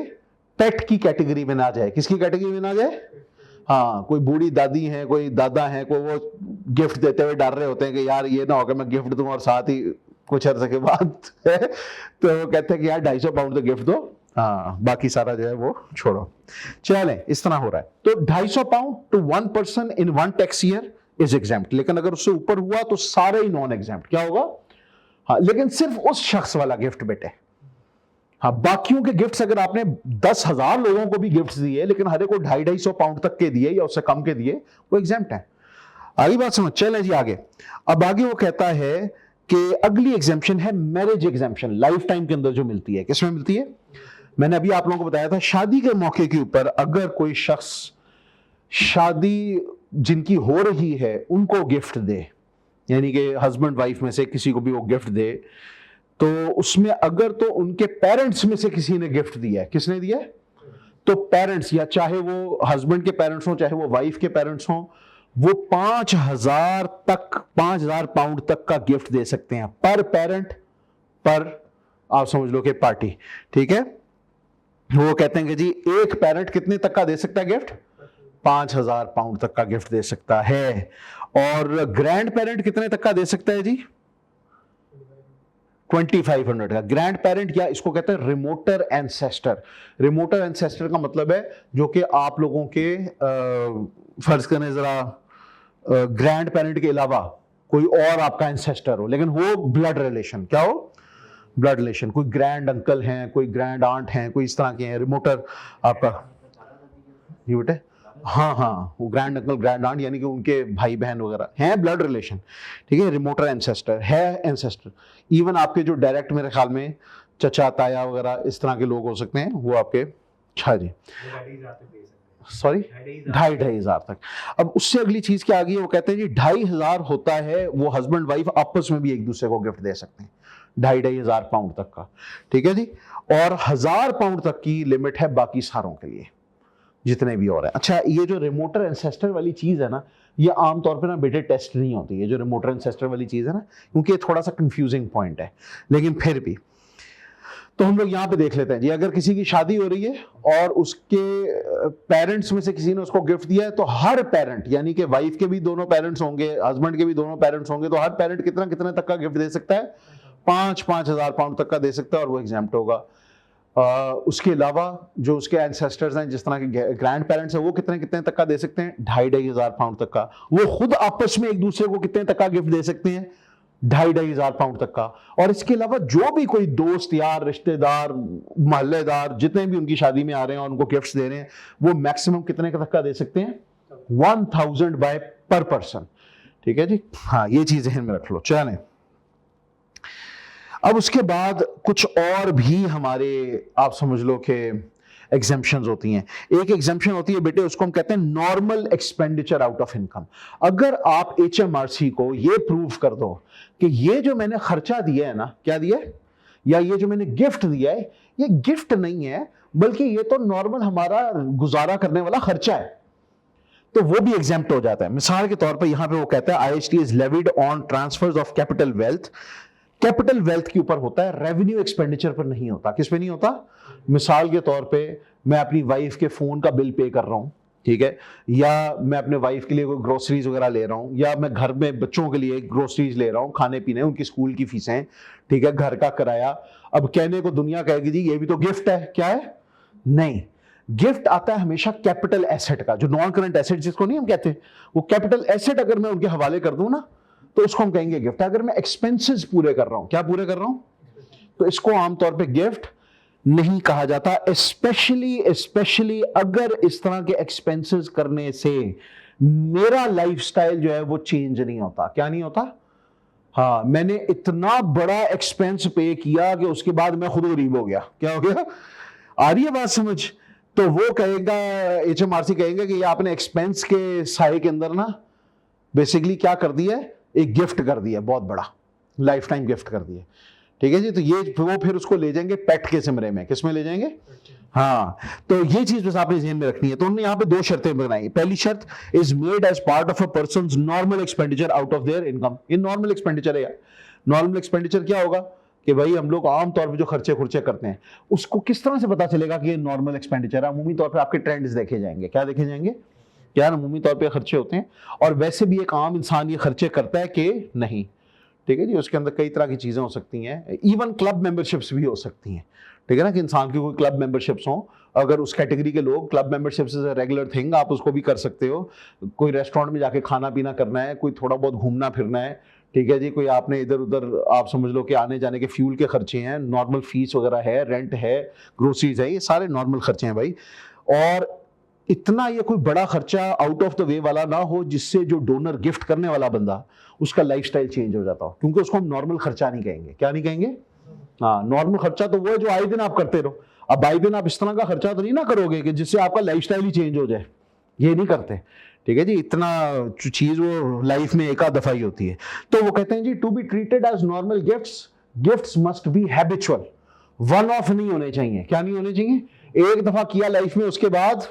पेट की कैटेगरी में ना जाए। किसकी कैटेगरी में ना जाए? हाँ, कोई बूढ़ी दादी है, कोई दादा है, कोई वो गिफ्ट देते हुए डर रहे होते हैं कि यार ये ना हो कि मैं गिफ्ट दूं और साथ ही कुछ अर्से के बाद तो वो कहते हैं कि यार 250 पाउंड तो गिफ्ट दो, हाँ बाकी सारा जो है वो छोड़ो। चलें, इस तरह हो रहा है। तो 250 pound to 1 person in 1 tax year is exempt. लेकिन अगर उससे ऊपर हुआ तो सारे ही नॉन एग्जेम्प्ट। क्या होगा? हाँ, लेकिन सिर्फ उस शख्स वाला गिफ्ट बेटे। हाँ, बाकियों के गिफ्ट्स अगर आपने 10,000 लोगों को भी गिफ्ट्स दिए लेकिन हर एक को 250-250 पाउंड तक के दिए या उससे कम के दिए, वो एग्जेम्प्ट है। आगे बात समझ, चले जी आगे। अब आगे वो कहता है कि अगली एग्जेम्पशन है मैरिज एग्जेम्पशन, लाइफ टाइम के अंदर जो मिलती है। किसमें मिलती है? मैंने अभी आप लोगों को बताया था, शादी के मौके के ऊपर अगर कोई शख्स शादी जिनकी हो रही है उनको गिफ्ट दे, यानी कि हस्बैंड वाइफ में से किसी को भी वो गिफ्ट दे, तो उसमें अगर तो उनके पेरेंट्स में से किसी ने गिफ्ट दिया है, किसने दिया है? तो पेरेंट्स, या चाहे वो हस्बैंड के पेरेंट्स हो चाहे वो वाइफ के पेरेंट्स हो, वो 5,000 तक, 5,000 पाउंड तक का गिफ्ट दे सकते हैं पर पेरेंट, पर आप समझ लो कि पार्टी। ठीक है, वो कहते हैं कि जी एक पेरेंट कितने तक का दे सकता है गिफ्ट? 5,000 पाउंड तक का गिफ्ट दे सकता है। और ग्रैंड पेरेंट कितने तक का दे सकता है जी? 2,500 का। ग्रैंड पेरेंट, या इसको कहते हैं रिमोटर एंसेस्टर। रिमोटर एंसेस्टर का मतलब है जो कि आप लोगों के फर्ज करें जरा, ग्रैंड पेरेंट के अलावा कोई और आपका एंसेस्टर हो, लेकिन वो ब्लड रिलेशन, क्या हो? Blood relation. कोई ग्रैंड अंकल हैं, कोई ग्रैंड आंट हैं, कोई इस तरह के हैं। रिमोटर आपका ये बेटे, हाँ हाँ, वो ग्रैंड अंकल ग्रैंड आंट यानी कि उनके भाई बहन वगैरह हैं, ब्लड रिलेशन। ठीक है, रिमोटर एंसेस्टर है, एंसेस्टर। इवन आपके जो डायरेक्ट, मेरे ख्याल में चचा ताया वगैरह इस तरह के लोग हो सकते हैं, वो आपके, अच्छा जी, सॉरी, 2,500 तक। अब उससे अगली चीज क्या आ गई है, वो कहते हैं जी 2,500 होता है, वो हस्बैंड वाइफ आपस में भी एक दूसरे को गिफ्ट दे सकते हैं, 2,500 पाउंड तक का। ठीक है जी, और 1,000 पाउंड तक की लिमिट है बाकी सारों के लिए, जितने भी और है। अच्छा, ये जो रिमोटर एंसेस्टर वाली चीज है ना, ये आमतौर पे ना बेटे टेस्ट नहीं होती है, जो रिमोटर एंसेस्टर वाली चीज है ना, क्योंकि ये थोड़ा सा कंफ्यूजिंग पॉइंट है, लेकिन फिर भी तो हम लोग यहाँ पे देख लेते हैं जी। अगर किसी की शादी हो रही है और उसके पेरेंट्स में से किसी ने उसको गिफ्ट दिया है, तो हर पेरेंट, यानी कि वाइफ के भी दोनों पेरेंट्स होंगे, हस्बैंड के भी दोनों पेरेंट्स होंगे, तो हर पेरेंट कितना कितने तक का गिफ्ट दे सकता है? 5,000 पाउंड तक का दे सकता है, और वो एग्जेम्प्ट होगा। उसके अलावा जो उसके एंसेस्टर्स हैं, जिस तरह के ग्रैंड पेरेंट्स हैं, वो कितने कितने तक का दे सकते हैं? 2,500 पाउंड तक का। वो खुद आपस में एक दूसरे को कितने तक का गिफ्ट दे सकते हैं? 2,500 पाउंड तक का। और इसके अलावा जो भी कोई दोस्त यार रिश्तेदार मोहल्लेदार जितने भी उनकी शादी में आ रहे हैं और उनको गिफ्ट्स दे रहे हैं, वो मैक्सिमम कितने तक का दे सकते हैं? 1,000 बाय पर पर्सन। ठीक है जी, हाँ, ये चीज ध्यान में रख लो। चलें, अब उसके बाद कुछ और भी हमारे, आप समझ लो कि एग्जेम्पशंस होती हैं। एक एग्जेम्पशन होती है बेटे, उसको हम कहते हैं normal expenditure out of income. अगर आप HMRC को ये प्रूव कर दो कि ये जो मैंने खर्चा दिया है ना, क्या दिया है, या ये जो मैंने गिफ्ट दिया है, ये गिफ्ट नहीं है बल्कि ये तो नॉर्मल हमारा गुजारा करने वाला खर्चा है, तो वो भी एग्जेम्प्ट हो जाता है। मिसाल के तौर पर यहां पे वो कहता है IHT is levied on transfers of capital wealth. Capital wealth के ऊपर होता है, रेवेन्यू एक्सपेंडिचर पर नहीं होता। किस पे नहीं होता? मिसाल के तौर पे मैं अपनी वाइफ के फोन का बिल पे कर रहा हूं, ठीक है, या मैं अपने वाइफ के लिए कोई ग्रोसरीज वगैरह ले रहा हूं, या मैं घर में बच्चों के लिए ग्रोसरीज ले रहा हूं, खाने पीने, उनकी स्कूल की फीसें, ठीक है, घर का किराया। अब कहने को दुनिया कहेगी जी ये भी तो गिफ्ट है, क्या है? नहीं, गिफ्ट आता है हमेशा कैपिटल एसेट का, जो नॉन करंट एसेट जिसको नहीं हम कहते, वो कैपिटल एसेट अगर मैं उनके हवाले कर दूं ना, तो उसको हम कहेंगे गिफ्ट। अगर मैं एक्सपेंसेस पूरे कर रहा हूं, क्या पूरे कर रहा हूं, तो इसको आमतौर पे गिफ्ट नहीं कहा जाता। स्पेशली अगर इस तरह के एक्सपेंसेस करने से मेरा लाइफस्टाइल जो है वो चेंज नहीं होता। क्या नहीं होता? हाँ, मैंने इतना बड़ा एक्सपेंस पे किया कि उसके बाद मैं खुद गरीब हो गया। क्या हो गया? आ रही है बात समझ? तो वो कहेगा, HMRC कहेंगे कि ये आपने एक्सपेंस के साए के अंदर ना बेसिकली क्या कर दिया है, एक गिफ्ट कर दिया, बहुत बड़ा लाइफ टाइम गिफ्ट कर दिया। ठीक है जी, तो ये वो फिर उसको ले जाएंगे पेट के सिमरे में। किस में ले जाएंगे? हाँ, तो ये चीज बस आपने ध्यान में रखनी है। तो उन्होंने यहाँ पे 2 शर्तें बनाई। पहली शर्त, is made as part of a person's normal expenditure out of their income. ये नॉर्मल एक्सपेंडिचर है यार। नॉर्मल एक्सपेंडिचर क्या होगा कि भाई हम लोग आमतौर पे जो खर्चे करते हैं, उसको किस तरह से पता चलेगा कि ये नॉर्मल एक्सपेंडिचर है? अमूमी तौर पे आपके ट्रेंड्स देखे जाएंगे। क्या देखे जाएंगे? क्या अमूमी तौर पे खर्चे होते हैं, और वैसे भी एक आम इंसान ये खर्चे करता है कि नहीं। ठीक है जी, उसके अंदर कई तरह की चीजें हो सकती हैं, इवन क्लब मेंबरशिप्स भी हो सकती हैं। ठीक है ना, कि इंसान की कोई क्लब मेंबरशिप्स हो, अगर उस कैटेगरी के लोग, club memberships is a regular thing, आप उसको भी कर सकते हो। कोई रेस्टोरेंट में जाके खाना पीना करना है, कोई थोड़ा बहुत घूमना फिरना है, ठीक है जी, कोई आपने इधर उधर आप समझ लो कि आने जाने के फ्यूल के खर्चे हैं, नॉर्मल फीस वगैरह है, रेंट है, ग्रोसरीज है, ये सारे नॉर्मल खर्चे हैं भाई। और इतना ये कोई बड़ा खर्चा आउट ऑफ द वे वाला ना हो जिससे जो डोनर गिफ्ट करने वाला बंदा उसका लाइफस्टाइल चेंज हो जाता हो, क्योंकि उसको हम नॉर्मल खर्चा नहीं कहेंगे। क्या नहीं कहेंगे? हाँ, नॉर्मल खर्चा तो वो है जो आए दिन आप करते रहो। अब आए दिन आप इस तरह का खर्चा तो नहीं ना करोगे कि जिससे आपका लाइफस्टाइल ही चेंज हो जाए, ये नहीं करते। ठीक है जी, इतना चीज वो लाइफ में एक आध दफा ही होती है। तो वो कहते हैं जी to be treated as normal gifts must be habitual, one off नहीं होने चाहिए। क्या नहीं होने चाहिए? एक दफा किया लाइफ में, उसके बाद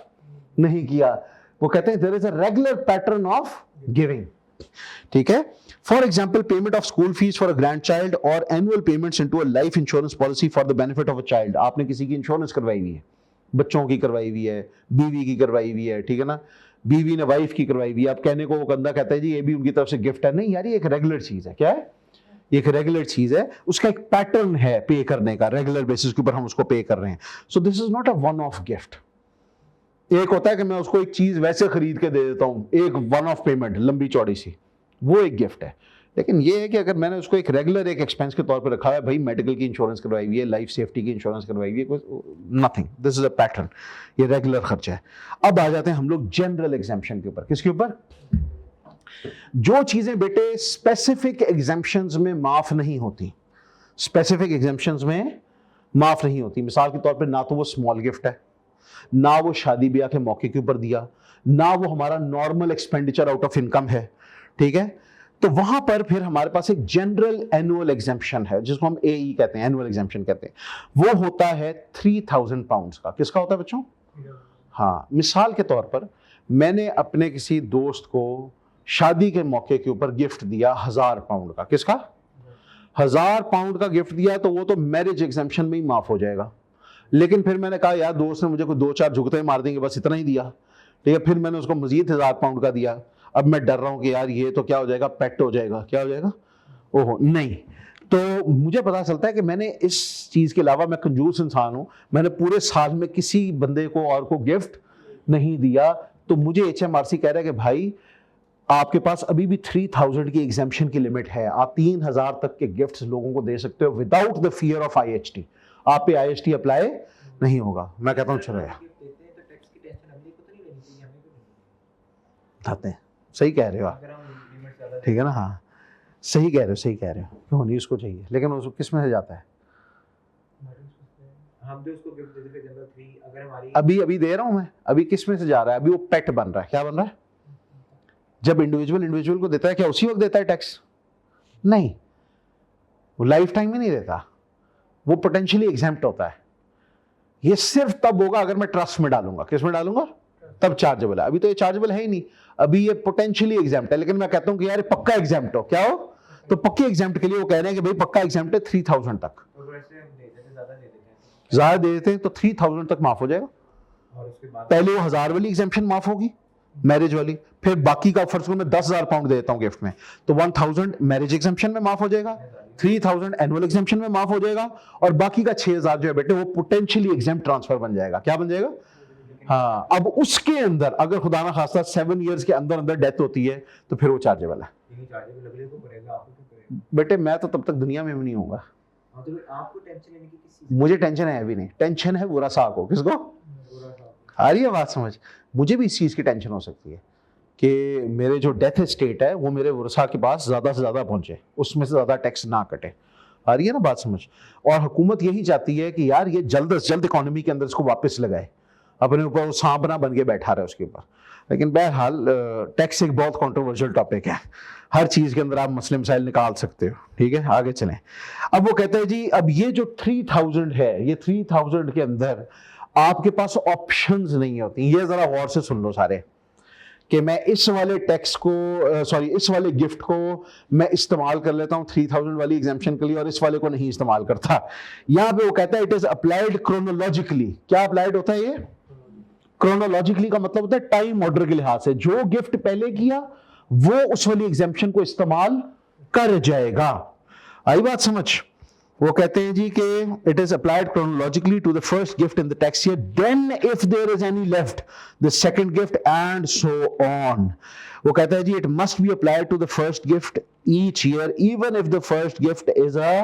नहीं किया। वो कहते हैं there is a regular pattern of giving. ठीक है, for example payment of school fees for a grandchild और annual payments into a life insurance policy for the benefit of a child. आपने किसी की इंश्योरेंस करवाई हुई है, बच्चों की करवाई हुई है, बीवी की करवाई हुई है, ठीक है ना, बीवी ने वाइफ की करवाई हुई है। अब कहने को वो बंदा कहता है जी ये भी उनकी तरफ से गिफ्ट है। नहीं यार, ये एक रेगुलर चीज है। क्या है? एक रेगुलर चीज है, उसका एक पैटर्न है पे करने का, रेगुलर बेसिस के ऊपर हम उसको पे कर रहे हैं। So this is not a one of gift. एक होता है कि मैं उसको एक चीज वैसे खरीद के दे देता हूं, एक वन ऑफ पेमेंट लंबी चौड़ी सी, वो एक गिफ्ट है। लेकिन ये है कि अगर मैंने उसको एक रेगुलर एक एक्सपेंस के तौर पर रखा है, भाई मेडिकल की इंश्योरेंस करवाई हुई है, लाइफ सेफ्टी की इंश्योरेंस करवाई हुई है, nothing, this is a pattern, ये रेगुलर खर्चा है। अब आ जाते हैं हम लोग जनरल एग्जाम्पशन के ऊपर। किसके ऊपर? जो चीजें बेटे स्पेसिफिक एग्जाम्पशंस में माफ नहीं होती, स्पेसिफिक एग्जाम्पशंस में माफ नहीं होती। मिसाल के तौर पर ना तो वो स्मॉल गिफ्ट है, ना वो शादी ब्याह के मौके के ऊपर दिया, ना वो हमारा normal expenditure out of income है। ठीक है, तो वहां पर फिर हमारे पास एक जनरल एनुअल एग्जाम्पशन है, जिसको हम एई कहते हैं, एनुअल एग्जाम्पशन कहते हैं। वो होता है 3000 पाउंड्स का। किसका होता है बच्चों? हाँ, मिसाल के तौर पर मैंने अपने किसी दोस्त को शादी के मौके के ऊपर गिफ्ट दिया 1000 पाउंड का। किसका? 1000 पाउंड का गिफ्ट दिया, तो वो तो मैरिज एग्जाम्पशन में ही माफ हो जाएगा। लेकिन फिर मैंने कहा यार दोस्त ने मुझे कोई 2-4 झुकते मार देंगे, बस इतना ही दिया। ठीक है, फिर मैंने उसको मजीद 1000 पाउंड का दिया। अब मैं डर रहा हूं कि यार ये तो क्या हो जाएगा, पेट हो जाएगा। क्या हो जाएगा? ओहो नहीं। तो मुझे पता चलता है कि मैंने इस चीज के अलावा, मैं कंजूस इंसान हूं, मैंने पूरे साल में किसी बंदे को और को गिफ्ट नहीं दिया। तो मुझे HMRC कह रहा है कि भाई आपके पास अभी भी 3000 की एग्जाम्पशन की लिमिट है, आप 3000 तक के गिफ्ट्स लोगों को दे सकते हो without the fear of IHT। आप पे IHT अप्लाई नहीं होगा। मैं कहता हूँ चलो यार, आते हैं, सही कह रहे हो आप, ठीक है ना, हाँ सही कह रहे हो, सही कह रहे हो, क्यों नहीं उसको चाहिए, लेकिन उसको किस में से जाता है? हम जो उसको गिफ्ट देते थे जनरल 3, अगर हमारी अभी दे रहा हूं मैं, अभी किस में से जा रहा है? अभी वो पेट बन रहा है। क्या बन रहा है? जब इंडिविजुअल को देता है, क्या उसी वक्त देता है टैक्स? नहीं, वो लाइफ टाइम में नहीं देता, वो पोटेंशियली एग्जेम्प्ट होता है। ये सिर्फ तब होगा अगर मैं ट्रस्ट में डालूंगा। किस में डालूंगा? तब चार्जेबल है। अभी तो ये चार्जेबल है ही नहीं, अभी ये पोटेंशियली एग्जेम्प्ट है। लेकिन मैं कहता हूं कि यार ये पक्का एग्जेम्प्ट हो। क्या हो? तो पक्के एग्जेम्प्ट के लिए वो कह रहे हैं कि भाई पक्का एग्जेम्प्ट है 3000 तक। ज्यादा दे देते हैं तो 3000 तक माफ हो जाएगा। और उसके बाद पहले वो 1000 वाली एग्जेम्पशन माफ होगी, मैरिज वाली, फिर बाकी का फर्ज को मैं 10,000 पाउंड दे देता हूं गिफ्ट में, तो 1000 मैरिज एग्जेम्पशन में माफ हो जाएगा, 3000 एनुअल एग्जेम्पशन में माफ हो जाएगा, और बाकी का 6000 जो है बेटे वो पोटेंशियली एग्जेम्प्ट ट्रांसफर बन जाएगा। क्या बन जाएगा? हाँ, अब उसके अंदर अगर खुदा ना खास्ता 7 इयर्स के अंदर अंदर डेथ होती है तो फिर वो चार्जेबल है। चार्जेबल अगले को करेगा, आपको क्यों करेगा? बेटे मैं तो तब तक दुनिया में भी नहीं होऊंगा। हाँ, तो आपको टेंशन लेने की किस चीज मुझे टेंशन है अभी नहीं, टेंशन है बुरा को। किसको? आ रही है बात समझ? मुझे भी इस चीज की टेंशन हो सकती है कि मेरे जो डेथ स्टेट है वो मेरे वर्षा के पास ज्यादा से ज्यादा पहुंचे, उसमें से ज्यादा टैक्स ना कटे। आ रही है ना बात समझ? और हुकूमत यही चाहती है कि यार ये जल्द से जल्द इकोनॉमी के अंदर इसको वापस लगाए, अपने ऊपर वो सांप ना बन के बैठा रहा है उसके ऊपर। लेकिन बहरहाल टैक्स एक बहुत कंट्रोवर्शियल टॉपिक है, हर चीज के अंदर आप मसले मसाइल निकाल सकते हो। ठीक है, आगे चलें। अब वो कहते हैं जी अब ये जो 3000 है, ये 3000 के अंदर आपके पास ऑप्शंस नहीं होती। ये जरा गौर से सुन लो सारे, कि मैं इस वाले टैक्स को इस वाले गिफ्ट को मैं इस्तेमाल कर लेता हूं 3000 वाली एग्जाम्पशन के लिए, और इस वाले को नहीं इस्तेमाल करता। यहां पे वो कहता है इट इज अप्लाइड क्रोनोलॉजिकली। क्या अप्लाइड होता है? ये क्रोनोलॉजिकली का मतलब होता है टाइम ऑर्डर के लिहाज से, जो गिफ्ट पहले किया वो उस वाली एग्जाम्पशन को इस्तेमाल कर जाएगा। आई बात समझ? वो कहते हैं जी कि it is applied chronologically to the first gift in the tax year, then if there is any left the second gift and so on. वो कहता है जी it must be applied to the first gift each year even if the first gift is a,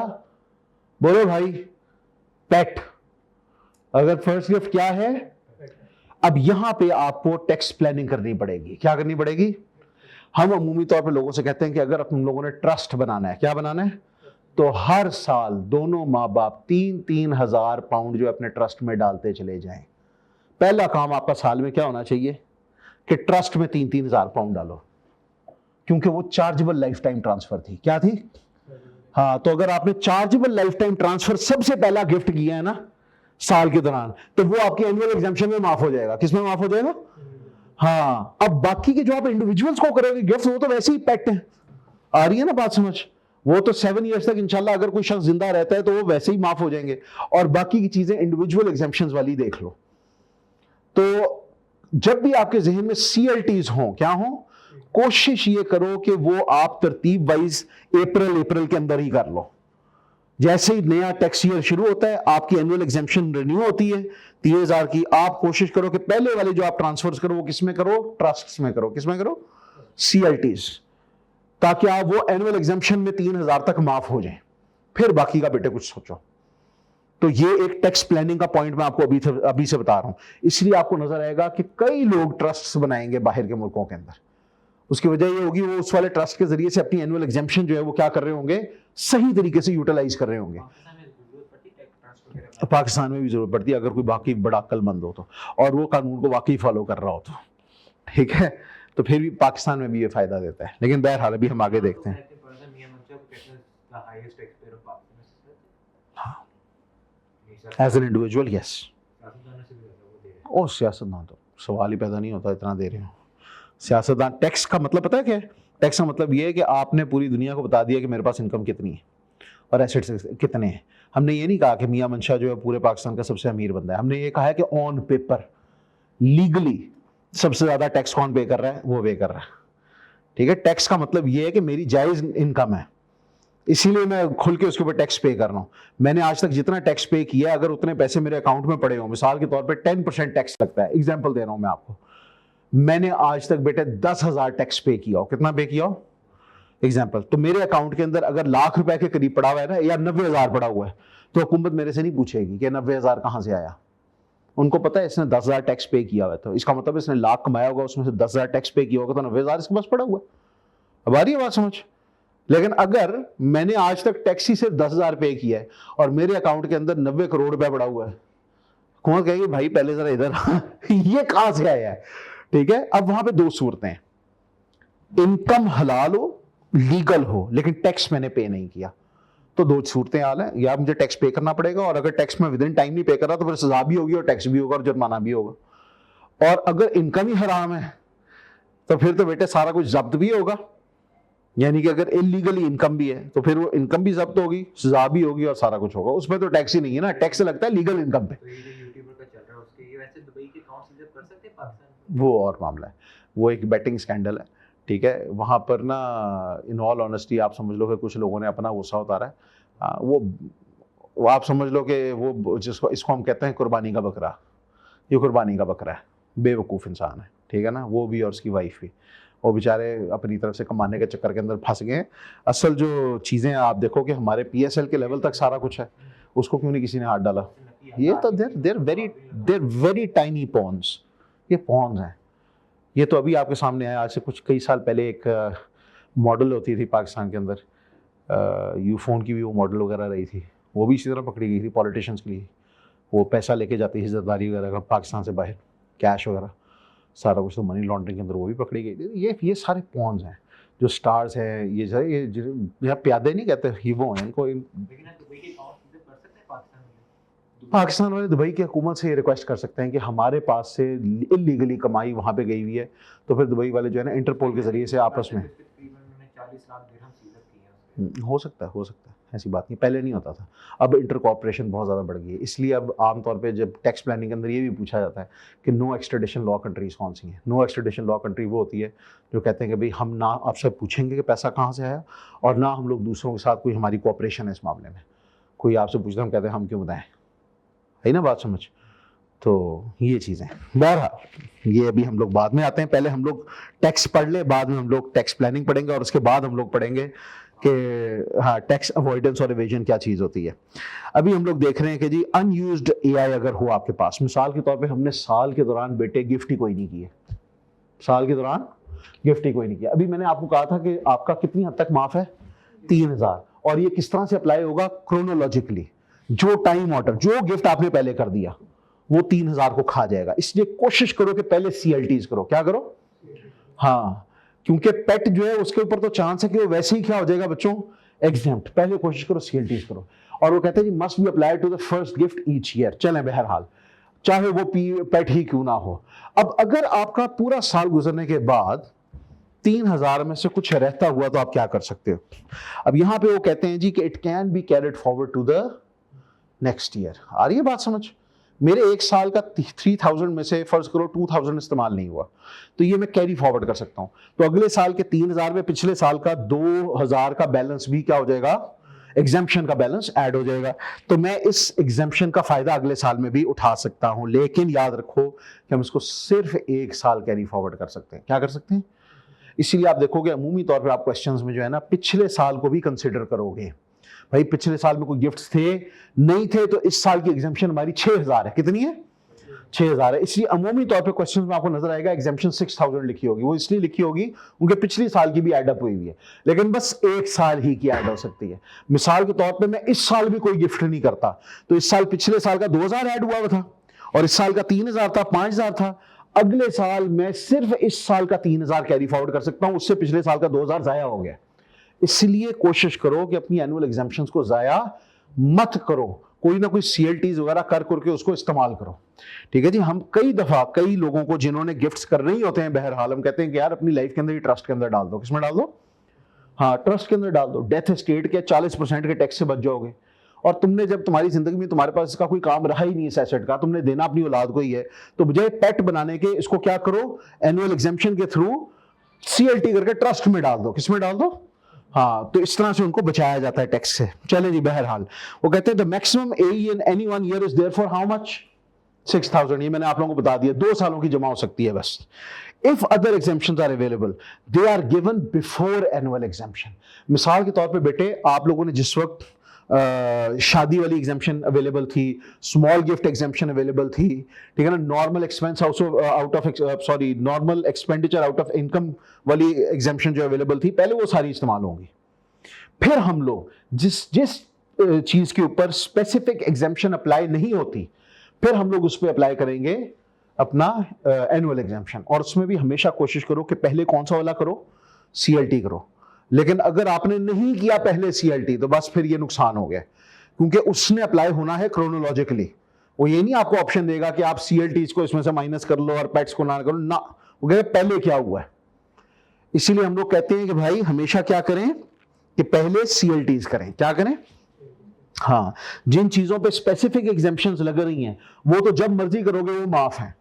बोलो भाई, पेट। अगर first gift क्या है, अब यहां पे आपको टैक्स प्लानिंग करनी पड़ेगी। क्या करनी पड़ेगी? हम अमूमी तौर पे लोगों से कहते हैं कि अगर तुम लोगों ने ट्रस्ट बनाना है, क्या बनाना है, तो हर साल दोनों माँ बाप 3-3 हजार पाउंड जो अपने ट्रस्ट में डालते चले जाएं। पहला काम आपका साल में क्या होना चाहिए कि ट्रस्ट में 3-3 हजार पाउंड डालो, क्योंकि वो चार्जेबल लाइफ टाइम ट्रांसफर थी। क्या थी? हाँ, तो अगर आपने चार्जेबल लाइफ टाइम ट्रांसफर सबसे पहला गिफ्ट किया है ना साल के दौरान, तो वो आपकी एनुअल एग्जाम्पशन में माफ हो जाएगा। किसमें माफ हो जाएगा? हाँ। अब बाकी के जो आप इंडिविजुअल्स को करोगे गिफ्ट, वो तो वैसे ही पेट है। आ रही है ना बात समझ? वो तो 7 ईयर्स तक इंशाल्लाह अगर कोई शख्स जिंदा रहता है तो वो वैसे ही माफ हो जाएंगे, और बाकी की चीजें इंडिविजुअल एग्जाम्पशंस वाली देख लो। तो जब भी आपके जहन में CLTs हों, क्या हों, कोशिश ये करो कि वो आप तरतीब वाइज अप्रैल के अंदर ही कर लो। जैसे ही नया टैक्स ईयर शुरू होता है, आपकी एनुअल एग्जाम्पशन रिन्यू होती है 30,000 की, आप कोशिश करो कि पहले वाले जो आप ट्रांसफर्स करो वो किसमें करो, ट्रस्ट्स में करो। किसमें करो? CLTs, ताकि आप वो एनुअल एग्जाम्पशन में 3,000 तक माफ हो जाए। फिर बाकी का बेटे कुछ सोचो। तो ये एक टैक्स प्लानिंग का पॉइंट मैं आपको अभी से बता रहा हूं, इसलिए आपको नजर आएगा कि कई लोग ट्रस्ट्स बनाएंगे बाहर के मुल्कों के अंदर। उसकी वजह ये होगी वो उस वाले ट्रस्ट के जरिए से अपनी एनुअल एग्जाम्पशन जो है वो क्या कर रहे होंगे, सही तरीके से यूटिलाइज कर रहे होंगे। पाकिस्तान में भी जरूरत पड़ती है अगर कोई बाकी बड़ा अक्लमंद हो तो, और वो कानून को वाकई फॉलो कर रहा हो तो, ठीक है, तो फिर भी पाकिस्तान में भी ये फायदा देता है। लेकिन बहरहाल अभी हम आगे देखते हैं। हाँ, एज एन इंडिविजुअल यस। ओ सियासतदान तो सवाल ही पैदा नहीं होता, इतना दे रहे हो सियासतदान। टैक्स का मतलब पता है क्या है? टैक्स का मतलब ये है कि आपने पूरी दुनिया को बता दिया कि मेरे पास इनकम कितनी है और एसेट्स कितने हैं। हमने ये नहीं कहा कि मियां मंशा जो है पूरे पाकिस्तान का सबसे अमीर बंदा है। हमने ये कहा है कि ऑन पेपर लीगली सबसे ज्यादा टैक्स कौन पे कर रहा है, वो पे कर रहा है। ठीक है, टैक्स का मतलब ये है कि मेरी जायज इनकम है, इसीलिए मैं खुल के उसके ऊपर टैक्स पे कर रहा हूं। मैंने आज तक जितना टैक्स पे किया, अगर उतने पैसे मेरे अकाउंट में पड़े हो, मिसाल के तौर पे 10% टैक्स लगता है, एग्जाम्पल दे रहा हूं मैं आपको, मैंने आज तक बेटे 10,000 टैक्स पे किया हो। कितना पे किया हो? एग्जाम्पल, तो मेरे अकाउंट के अंदर अगर लाख रुपए के करीब पड़ा हुआ है ना, या 90,000 पड़ा हुआ है, तो हुकूमत मेरे से नहीं पूछेगी कि 90,000 कहां से आया। उनको पता है इसने 10,000 टैक्स पे किया हुआ है, तो इसका मतलब इसने लाख कमाया होगा, उसमें से 10,000 टैक्स पे किया होगा, तो 90,000 इसके पास पड़ा हुआ है। अब आ रही है बात समझ? लेकिन अगर मैंने आज तक टैक्स ही सिर्फ 10,000 पे किया है और मेरे अकाउंट के अंदर 90 करोड़ रुपया पड़ा हुआ है, कौन कहेगी भाई पहले जरा इधर ये कहां से आया है? ठीक है, अब वहां पे दो सूरतें हैं, इनकम हलाल हो, लीगल हो, लेकिन टैक्स मैंने पे नहीं किया, तो दो सूरतें हाल है, या मुझे टैक्स पे करना पड़ेगा, और अगर टैक्स में विद इन टाइम नहीं पे कर रहा तो फिर सजा भी होगी और टैक्स भी होगा और जुर्माना भी होगा। और अगर इनकम ही हराम है तो फिर तो बेटे सारा कुछ जब्त भी होगा, यानी कि अगर इलीगली इनकम भी है तो फिर वो इनकम भी जब्त होगी, सजा भी होगी और सारा कुछ होगा। उसमें तो टैक्स ही नहीं है ना, टैक्स लगता है लीगल इनकम पे। वो और मामला है, वो एक बेटिंग स्कैंडल है। ठीक है, वहाँ पर ना इन ऑल ऑनेस्टी आप समझ लो कि कुछ लोगों ने अपना गुस्सा उतारा है। वो आप समझ लो कि वो जिसको इसको हम कहते हैं कुर्बानी का बकरा, ये कुर्बानी का बकरा है, बेवकूफ़ इंसान है। ठीक है ना, वो भी और उसकी वाइफ भी, वो बेचारे अपनी तरफ से कमाने के चक्कर के अंदर फंस गए हैं। असल जो चीज़ें आप देखो कि हमारे PSL के लेवल तक सारा कुछ है, उसको क्यों नहीं किसी ने हाथ डाला? ये तो देर वेरी टाइनी पॉन्स, ये पॉन्स हैं। ये तो अभी आपके सामने आया, आज से कुछ कई साल पहले एक मॉडल होती थी पाकिस्तान के अंदर, यूफोन की भी वो मॉडल वगैरह रही थी, वो भी इसी तरह पकड़ी गई थी पॉलिटिशियंस के लिए। वो पैसा लेके जाती थी जरदारी वगैरह का पाकिस्तान से बाहर, कैश वगैरह सारा कुछ, तो मनी लॉन्ड्रिंग के अंदर वो भी पकड़ी गई थी। ये सारे पॉन्स हैं, जो स्टार्स हैं, ये प्यादे नहीं कहते, हीवो हैं इनको। पाकिस्तान वाले दुबई की हुकूमत से ये रिक्वेस्ट कर सकते हैं कि हमारे पास से इलीगली कमाई वहाँ पे गई हुई है, तो फिर दुबई वाले जो है ना इंटरपोल के जरिए से आपस में, हो सकता है, ऐसी बात नहीं, पहले नहीं होता था, अब इंटर कोऑपरेशन बहुत ज़्यादा बढ़ गई है। इसलिए अब आमतौर पे जब टैक्स प्लानिंग के अंदर ये भी पूछा जाता है कि नो एक्सट्रेडिशन लॉ कंट्रीज कौन सी हैं। नो एक्सट्रेडिशन लॉ कंट्री वो होती है जो कहते हैं कि भाई हम ना आपसे पूछेंगे कि पैसा कहाँ से आया, और ना हम लोग दूसरों के साथ कोई हमारी कोऑपरेशन है इस मामले में। कोई आपसे पूछता हम कहते हैं हम क्यों बताएं, है ना बात समझ। तो ये चीज़ें बहरहाल ये अभी हम लोग बाद में आते हैं, पहले हम लोग टैक्स पढ़ ले, बाद में हम लोग टैक्स प्लानिंग पढ़ेंगे और उसके बाद हम लोग पढ़ेंगे कि हाँ टैक्स अवॉइडेंस और एवेजन क्या चीज़ होती है। अभी हम लोग देख रहे हैं कि जी अनयूज्ड एआई अगर हो आपके पास, मिसाल के तौर पे हमने साल के दौरान बेटे गिफ्ट ही कोई नहीं किए, साल के दौरान गिफ्ट ही कोई नहीं किया। अभी मैंने आपको कहा था कि आपका कितनी हद तक माफ है, 3000, और ये किस तरह से अप्लाई होगा, क्रोनोलॉजिकली, जो टाइम ऑर्डर, जो गिफ्ट आपने पहले कर दिया वो 3000 को खा जाएगा। इसलिए कोशिश करो कि पहले सीएलटीज करो। क्या करो, हाँ, क्योंकि पेट जो है उसके ऊपर तो चांस है कि वो वैसे ही क्या हो जाएगा बच्चों, एग्जेम्प्ट। पहले कोशिश करो सीएलटीज करो। और वो कहते हैं जी must be applied to the first gift each year. चलें बहरहाल चाहे वो पेट ही क्यों ना हो। अब अगर आपका पूरा साल गुजरने के बाद 3000 में से कुछ रहता हुआ तो आप क्या कर सकते हो। अब यहां पे वो कहते हैं जी कि it can be carried forward to the next year. आ रही है बात समझ। मेरे एक साल का 3000 में से फर्ज करो 2000 इस्तेमाल नहीं हुआ, तो ये मैं कैरी फॉरवर्ड कर सकता हूं। तो अगले साल के 3000 में पिछले साल का 2000 का बैलेंस भी क्या हो जाएगा, एग्जेम्पशन का बैलेंस ऐड हो जाएगा। तो मैं इस एग्जेम्पशन का फायदा अगले साल में भी उठा सकता हूं। लेकिन याद रखो कि हम इसको सिर्फ एक साल कैरी फॉरवर्ड कर सकते हैं। क्या कर सकते हैं, इसीलिए आप देखोगे अमूमी तौर पे आप क्वेश्चंस में जो है ना पिछले साल को भी कंसिडर करोगे। भाई पिछले साल में कोई गिफ्ट्स थे नहीं थे, तो इस साल की एग्जेम्पशन हमारी 6000 है। कितनी है, 6000 है। इसलिए अमूमी तौर पे क्वेश्चंस में आपको नजर आएगा एग्जेम्पशन 6000 लिखी होगी। वो इसलिए लिखी होगी उनके पिछली साल की भी एड अप हुई हुई है, लेकिन बस एक साल ही की ऐड हो सकती है। मिसाल के तौर पे मैं इस साल भी कोई गिफ्ट नहीं करता, तो इस साल पिछले साल का 2000 ऐड हुआ था और इस साल का 3000 था, 5000 था। अगले साल मैं सिर्फ इस साल का 3000 कैरी फॉरवर्ड कर सकता हूं, उससे पिछले साल का 2000 जाया हो गया। इसलिए कोशिश करो कि अपनी एनुअल एग्जाम्पशंस को जाया मत करो, कोई ना कोई सीएलटीज वगैरह कर करके उसको इस्तेमाल करो। ठीक है जी। हम कई दफा कई लोगों को जिन्होंने गिफ्ट्स करने ही होते हैं, बहरहाल हम कहते हैं कि यार अपनी लाइफ के अंदर ही ट्रस्ट के अंदर डाल दो। किसमें डाल दो, हाँ ट्रस्ट के अंदर डाल दो। डेथ स्टेट के 40% के टैक्स से बच जाओगे। और तुमने जब तुम्हारी जिंदगी में तुम्हारे पास इसका कोई काम रहा ही नहीं है एसेट का, तुमने देना अपनी औलाद को ही है, तो बजाय पेट बनाने के इसको क्या करो, एनुअल एग्जाम्पशन के थ्रू सीएलटी करके ट्रस्ट में डाल दो। किसमें डाल दो, हाँ, तो इस तरह से उनको बचाया जाता है टैक्स से। चले जी बहरहाल वो कहते हैं the maximum AE in any one year is therefore how much, 6000। ये मैंने आप लोगों को बता दिया, 2 सालों की जमा हो सकती है बस। If other exemptions are available they are given before annual exemption. मिसाल के तौर पे बेटे आप लोगों ने जिस वक्त शादी वाली एग्जाम्पशन अवेलेबल थी, स्मॉल गिफ्ट एग्जाम्पशन अवेलेबल थी, ठीक है ना, normal expense out of normal expenditure out of income वाली एग्जाम्पशन जो अवेलेबल थी, पहले वो सारी इस्तेमाल होंगी। फिर हम लोग जिस चीज के ऊपर स्पेसिफिक एग्जाम्पशन अप्लाई नहीं होती, फिर हम लोग उस पर अप्लाई करेंगे अपना एनुअल एग्जाम्पशन। और उसमें भी हमेशा कोशिश करो कि पहले कौन सा वाला करो, सीएलटी करो। लेकिन अगर आपने नहीं किया पहले सीएलटी तो बस फिर ये नुकसान हो गया, क्योंकि उसने अप्लाई होना है क्रोनोलॉजिकली। वो ये नहीं आपको ऑप्शन देगा कि आप सीएलटीज को इसमें से माइनस कर लो और पेट्स को ना करो ना, वो कहते पहले क्या हुआ है। इसीलिए हम लोग कहते हैं कि भाई हमेशा क्या करें कि पहले सीएलटीज करें। क्या करें, हाँ, जिन चीजों पे स्पेसिफिक एग्जेम्पशंस लग रही हैं वो तो जब मर्जी करोगे वो माफ है,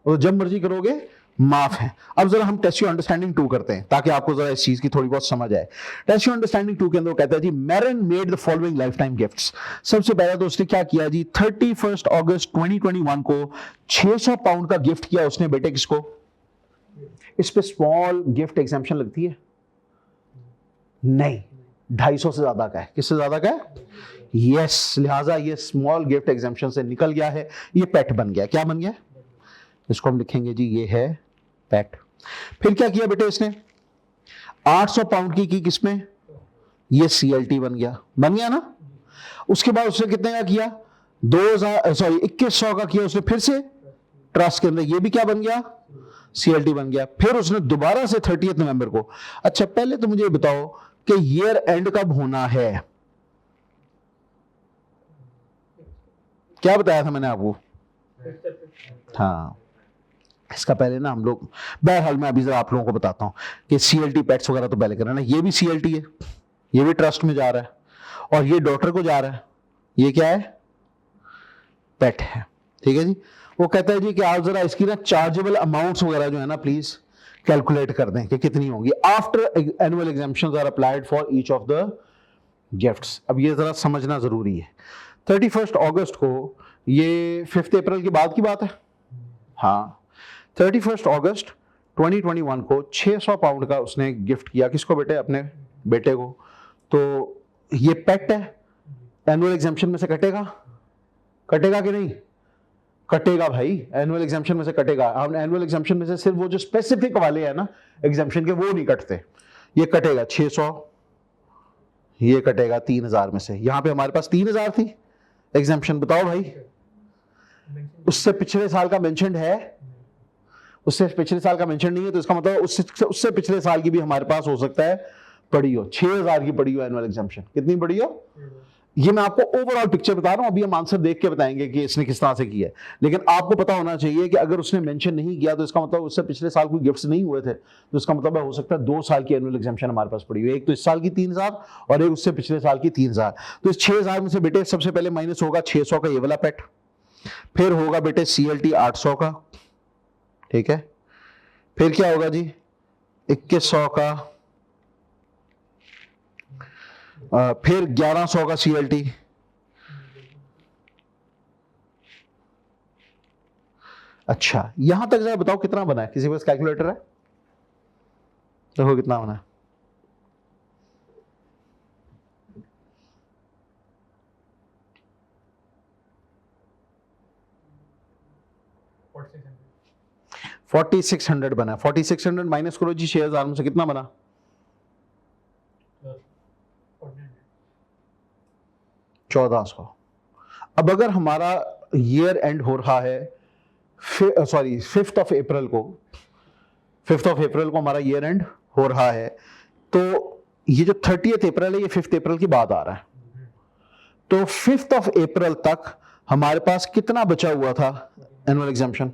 वो जब मर्जी करोगे माफ है। अब जरा हम टेस्ट योर अंडरस्टैंडिंग 2 करते हैं ताकि आपको जरा इस चीज की थोड़ी बहुत समझ आए। टेस्ट योर अंडरस्टैंडिंग 2 के अंदर कहता है जी Marion made the following lifetime gifts. सबसे पहला तो उसने क्या किया जी, 31 अगस्त 2021 को 600 पाउंड का गिफ्ट किया उसने बेटे। किसको, इस पे स्मॉल गिफ्ट एग्जाम्पशन लगती है नहीं, 250 से ज्यादा का है। किससे ज्यादा का है, यस, लिहाजा ये स्मॉल गिफ्ट एग्जाम्पशन से निकल गया है, ये पेट बन गया। क्या बन गया, इसको हम लिखेंगे जी ये है पेट। फिर क्या किया बेटे इसने, 800 पाउंड की किसमें, ये सीएलटी बन गया ना। उसके बाद उसने कितने का किया, 2100 का किया उसने फिर से ट्रस्ट के अंदर, ये भी क्या बन गया, सीएलटी बन गया। फिर उसने दोबारा से 30 नवंबर को, अच्छा पहले तो मुझे बताओ कि ईयर एंड कब होना है, क्या बताया था मैंने आपको, हाँ, इसका पहले ना हम लोग, बहरहाल मैं अभी जरा आप लोगों को बताता हूं कि सीएलटी पेट्स वगैरह तो पहले करना, ये भी सीएलटी है, ये भी ट्रस्ट में जा रहा है और ये डॉटर को जा रहा है, ये क्या है, पेट है। ठीक है जी। वो कहता है जी कि आप जरा इसकी ना चार्जेबल अमाउंट्स वगैरह जो है ना प्लीज कैलकुलेट कर दें कि कितनी होंगी after annual exemptions are applied for each of the gifts. अब ये ज़रा समझना ज़रूरी है। 31 अगस्त को, ये 5 अप्रैल के बाद की बात है। हाँ, 31 अगस्त 2021 को 600 पाउंड का उसने गिफ्ट किया। किसको बेटे? अपने बेटे को। तो ये पेट है, एनुअल एग्जाम्पशन में से कटेगा? कटेगा कि नहीं? कटेगा भाई, एनुअल एग्जाम्पशन में से कटेगा। हम एनुअल एग्जाम्पशन में से सिर्फ वो जो स्पेसिफिक वाले हैं ना एग्जाम्पशन के, वो नहीं कटते। ये कटेगा 600, ये कटेगा 3000 में से। यहां पे हमारे पास 3000 थी एग्जाम्पशन। बताओ भाई, उससे पिछले साल का मेंशन्ड है? उससे पिछले साल का मेंशन नहीं है, तो इसका मतलब उससे पिछले साल की भी हमारे पास हो सकता है पड़ी हो। 6000 की पड़ी हो एनुअल एग्जाम्पशन। कितनी पड़ी हो? ये मैं आपको ओवरऑल पिक्चर बता रहा हूं, अभी हम आंसर देख के बताएंगे कि इसने किस तरह से किया है। लेकिन आपको पता होना चाहिए कि अगर उसने मेंशन नहीं किया तो इसका मतलब उससे पिछले साल कोई गिफ्ट्स नहीं हुए थे, तो इसका मतलब हो सकता है 2 साल की एनुअल एग्जाम्पशन हमारे पास पड़ी हुई है। एक तो इस साल की 3000 और एक उससे पिछले साल की 3000। तो इस 6000 में से बेटे सबसे पहले माइनस होगा 600 का ये वाला पेट, फिर होगा बेटे CLT 800 का, ठीक है, फिर क्या होगा जी 2100 का, फिर 1100 का CLT, अच्छा यहां तक जरा बताओ कितना बना है? किसी के पास कैलकुलेटर है? देखो कितना बना है। $4600 बना है। 4600 माइनस करो जी 6000 में से, कितना बना? 1400। अब अगर हमारा ईयर एंड हो रहा है सॉरी 5 अप्रैल को, 5 अप्रैल को हमारा ईयर एंड हो रहा है, तो ये जो 30 अप्रैल है ये 5 अप्रैल की बाद आ रहा है। तो 5 अप्रैल तक हमारे पास कितना बचा हुआ था एनुअल एग्जाम्पशन?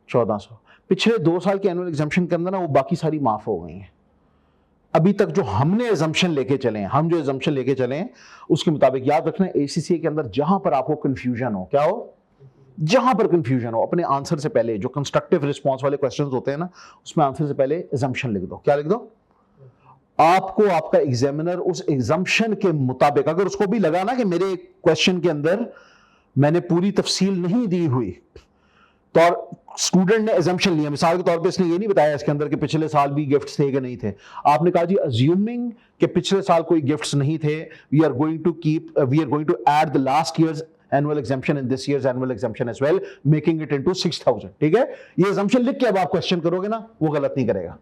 1400। पिछले 2 साल के एनुअल एग्जाम्पशन के अंदर ना वो बाकी सारी माफ हो गई हैं। अभी तक जो हमने एजम्पशन लेके चले हैं, हम जो एजम्पशन लेके चले हैं उसके मुताबिक याद रखना, ACCA के अंदर जहां पर आपको कंफ्यूजन हो, क्या हो? जहां पर कंफ्यूजन हो, अपने आंसर से पहले जो कंस्ट्रक्टिव रिस्पांस वाले क्वेश्चंस होते हैं ना, उसमें आंसर से पहले एजम्पशन लिख दो। क्या लिख दो? आपको आपका एग्जामिनर उस एग्जाम्पशन के मुताबिक, अगर उसको भी लगा ना कि मेरे क्वेश्चन के अंदर मैंने पूरी तफसील नहीं दी हुई, तो और स्टूडेंट ने एजम्पशन लिया, मिसाल के तौर पे इसने ये नहीं बताया इसके अंदर कि पिछले साल भी गिफ्ट्स थे कि नहीं थे, आपने कहा जी अज्यूमिंग कि पिछले साल कोई गिफ्ट्स नहीं थे, we are going to add the last year's annual exemption in this year's annual exemption as well, making it into 6000। ठीक है, ये एजम्पशन लिख के अब आप क्वेश्चन करोगे ना, वो गलत नहीं करेगा,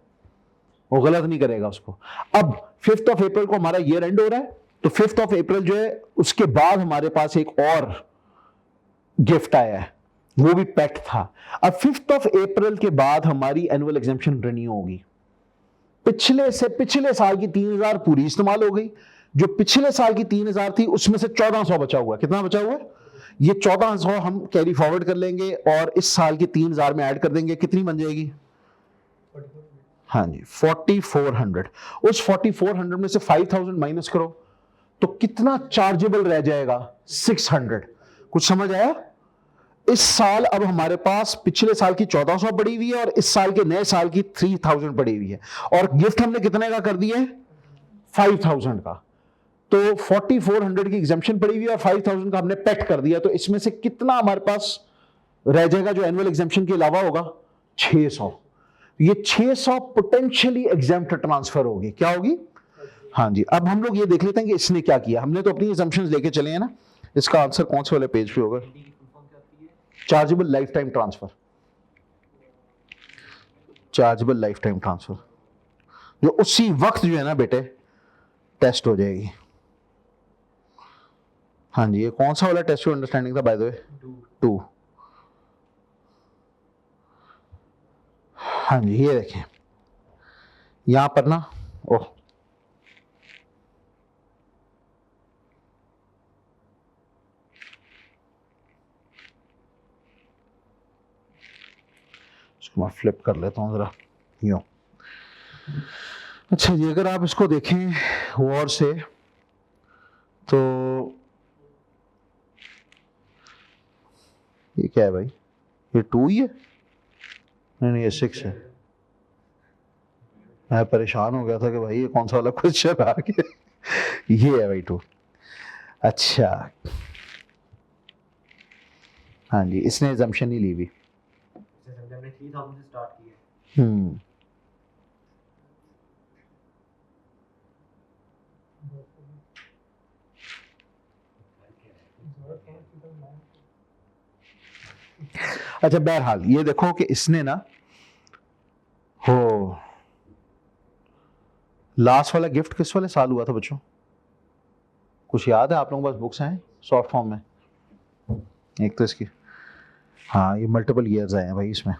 वो गलत नहीं करेगा उसको। अब 5 अप्रैल को हमारा ईयर एंड हो रहा है, तो 5 अप्रैल जो है उसके बाद हमारे पास एक और गिफ्ट आया है, वो भी पेट था। अब 5 अप्रैल के बाद हमारी एनुअल एग्जाम्पशन रिन्यू होगी। पिछले साल की 3000 पूरी इस्तेमाल हो गई, जो पिछले साल की 3000 थी उसमें से 1400 बचा हुआ है। कितना बचा हुआ है? ये 1400 हम कैरी फॉरवर्ड कर लेंगे और इस साल की 3000 में ऐड कर देंगे, कितनी बन जाएगी? हाँ जी 4400। उस 4400 में से 5000 माइनस करो तो कितना चार्जेबल रह जाएगा? 600। कुछ समझ आया? इस साल अब हमारे पास पिछले साल की 1400 पड़ी हुई है और इस साल के नए साल की 3000 पड़ी हुई है, और गिफ्ट हमने कितने का कर दिया है? 5000 का। तो 4400 की एग्जाम्पशन पड़ी हुई है और 5000 का हमने पेट कर दिया, तो इसमें से कितना हमारे पास रह जाएगा जो एनुअल एग्जाम्पशन के अलावा होगा? 600। ये 600 पोटेंशियली एग्जाम्प्ट ट्रांसफर होगी। क्या होगी? हाँ जी। अब हम लोग ये देख लेते हैं कि इसने क्या किया। हमने तो अपनी एजम्पशंस लेके चले हैं ना, इसका आंसर कौन से वाले पेज पे होगा? Chargeable life time transfer. Chargeable life time transfer जो उसी वक्त जो है ना बेटे टेस्ट हो जाएगी। हाँ जी, ये कौन सा वाला टेस्ट अंडरस्टैंडिंग था बाय द वे? 2। हाँ जी, ये देखें यहां पर ना, ओह इसको मैं फ्लिप कर लेता हूं जरा यूं। अच्छा जी, अगर आप इसको देखें गौर से तो ये क्या है भाई? ये 2 ही है? नहीं ये 6 है। मैं परेशान हो गया था कि भाई ये कौन सा वाला क्वेश्चन आ गया। ये है भाई टू। अच्छा, हाँ जी, इसने एजम्पशन ही ली हुई। इससे समझा हमने 3000 से स्टार्ट किया। हम्म, अच्छा बहरहाल ये देखो कि इसने ना हो, लास्ट वाला गिफ्ट किस वाले साल हुआ था बच्चों? कुछ याद है आप लोगों के पास? बुक्स हैं सॉफ्ट फॉर्म में? एक तो इसकी, हाँ ये मल्टीपल ईयर्स आए हैं भाई इसमें।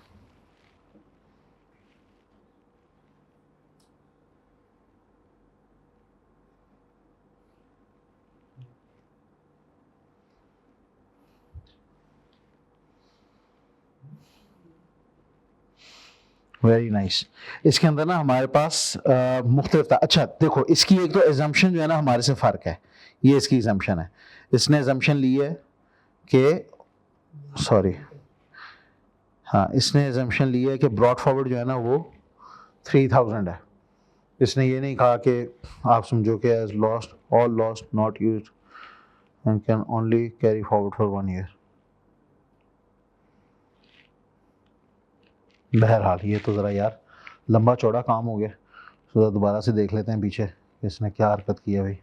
Very nice. इसके अंदर ना हमारे पास मुख्तलिफ था। अच्छा देखो, इसकी एक तो एजम्पशन जो है ना हमारे से फ़र्क है, ये इसकी एजम्पशन है। इसने एजम्पशन ली है कि सॉरी, हाँ इसने एजम्पशन ली है कि ब्रॉड फॉरवर्ड जो है ना वो 3000 है। इसने ये नहीं कहा कि आप समझो कि as lost, all lost, not used and can only carry forward for 1 year. बहरहाल ये तो ज़रा यार लंबा चौड़ा काम हो गया, तो दोबारा से देख लेते हैं पीछे इसने क्या हरकत की है भाई।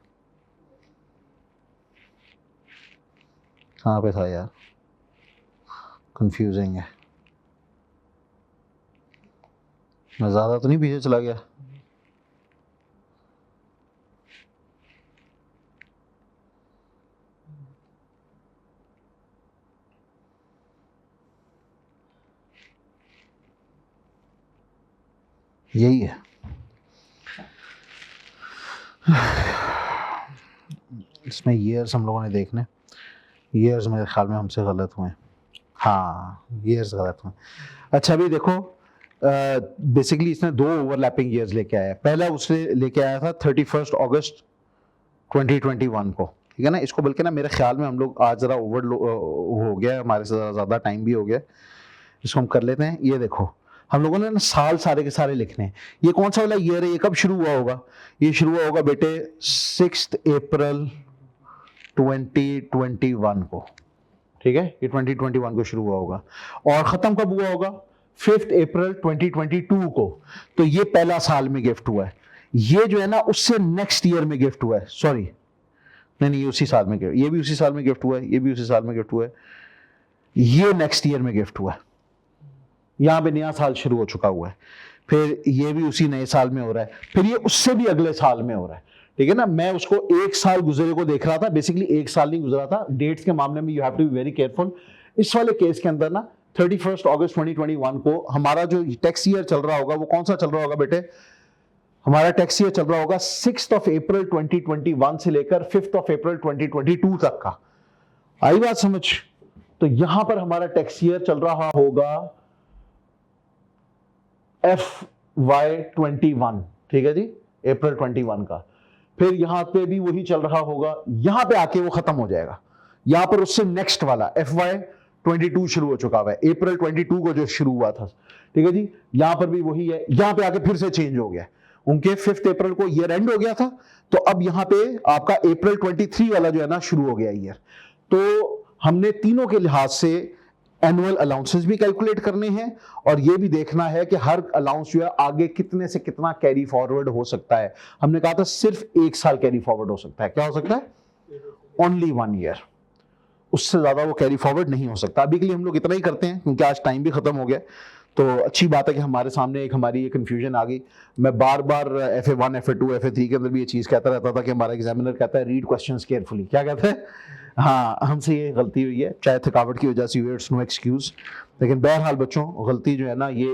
कहाँ पे था यार, कंफ्यूजिंग है। मैं ज़्यादा तो नहीं पीछे चला गया? यही है। इसमें ईयर्स हम लोगों ने देखने, ईयर्स मेरे ख्याल में हमसे गलत हुए। हाँ ईयर्स गलत हुए। अच्छा अभी देखो, बेसिकली इसने 2 ओवरलैपिंग ईयर्स लेके आया है। पहला उसने लेके आया था 31 अगस्त 2021 को, ठीक है ना। इसको बल्कि ना मेरे ख्याल में हम लोग आज ज़रा ओवर हो गया, हमारे से ज़्यादा टाइम भी हो गया, इसको हम कर लेते हैं। ये देखो हम लोगों ने ना साल सारे के सारे लिखने हैं। ये कौन सा वाला ईयर है, ये कब शुरू हुआ होगा? ये शुरू हुआ होगा बेटे 6 अप्रैल 2021 को, ठीक है। ये 2021 को शुरू हुआ होगा और ख़त्म कब हुआ होगा? 5 अप्रैल 2022 को। तो ये पहला साल में गिफ्ट हुआ है। ये जो है ना उससे नेक्स्ट ईयर में गिफ्ट हुआ है, सॉरी नहीं ये उसी साल में गिफ्ट, ये भी उसी साल में गिफ्ट हुआ है, ये भी उसी साल में गिफ्ट हुआ है, ये नेक्स्ट ईयर में गिफ्ट हुआ है। यहाँ पे नया साल शुरू हो चुका हुआ है, फिर ये भी उसी नए साल में हो रहा है, फिर ये उससे भी अगले साल में हो रहा है, ठीक है ना। मैं उसको 1 साल गुजरे को देख रहा था, बेसिकली 1 साल नहीं गुजरा था। डेट्स के मामले में you have to be very careful. इस वाले केस के अंदर ना 31 अगस्त 2021 को हमारा जो टैक्स ईयर चल रहा होगा वो कौन सा चल रहा होगा बेटे? हमारा टैक्स ईयर चल रहा होगा 6 अप्रैल 2021 से लेकर 5 अप्रैल 2022 तक का। आई बात समझ? तो यहां पर हमारा टैक्स ईयर चल रहा होगा FY21, ठीक है जी, अप्रैल 21 का। फिर यहां पे भी वही चल रहा होगा, यहां पे आके वो खत्म हो जाएगा। यहां पर उससे नेक्स्ट वाला FY22 शुरू हो चुका हुआ है, अप्रैल 22 को जो शुरू हुआ था, ठीक है जी। यहां पर भी वही है, यहां पे आके फिर से चेंज हो गया। उनके 5 अप्रैल को ईयर एंड हो गया था, तो अब यहां पे आपका अप्रैल 23 वाला जो है ना शुरू हो गया ईयर। तो हमने तीनों के लिहाज से एनुअल अलाउंसेस भी कैलकुलेट करने हैं और ये भी देखना है कि हर अलाउंस जो है आगे कितने से कितना कैरी फॉरवर्ड हो सकता है। हमने कहा था सिर्फ 1 साल कैरी फॉरवर्ड हो सकता है। क्या हो सकता है? ओनली 1 ईयर, उससे ज्यादा वो कैरी फॉरवर्ड नहीं हो सकता। अभी के लिए हम लोग इतना ही करते हैं क्योंकि आज टाइम भी खत्म हो गया। तो अच्छी बात है कि हमारे सामने एक हमारी ये कन्फ्यूजन आ गई। मैं बार बार FA1 FA2 FA3 के अंदर भी ये चीज़ कहता रहता था कि हमारा एग्जामिनर कहता है रीड क्वेश्चंस केयरफुली। क्या कहता है? हाँ, हमसे ये गलती हुई है, चाहे थकावट की वजह से हुई, इट्स नो एक्सक्यूज। लेकिन बहरहाल बच्चों, गलती जो है ना ये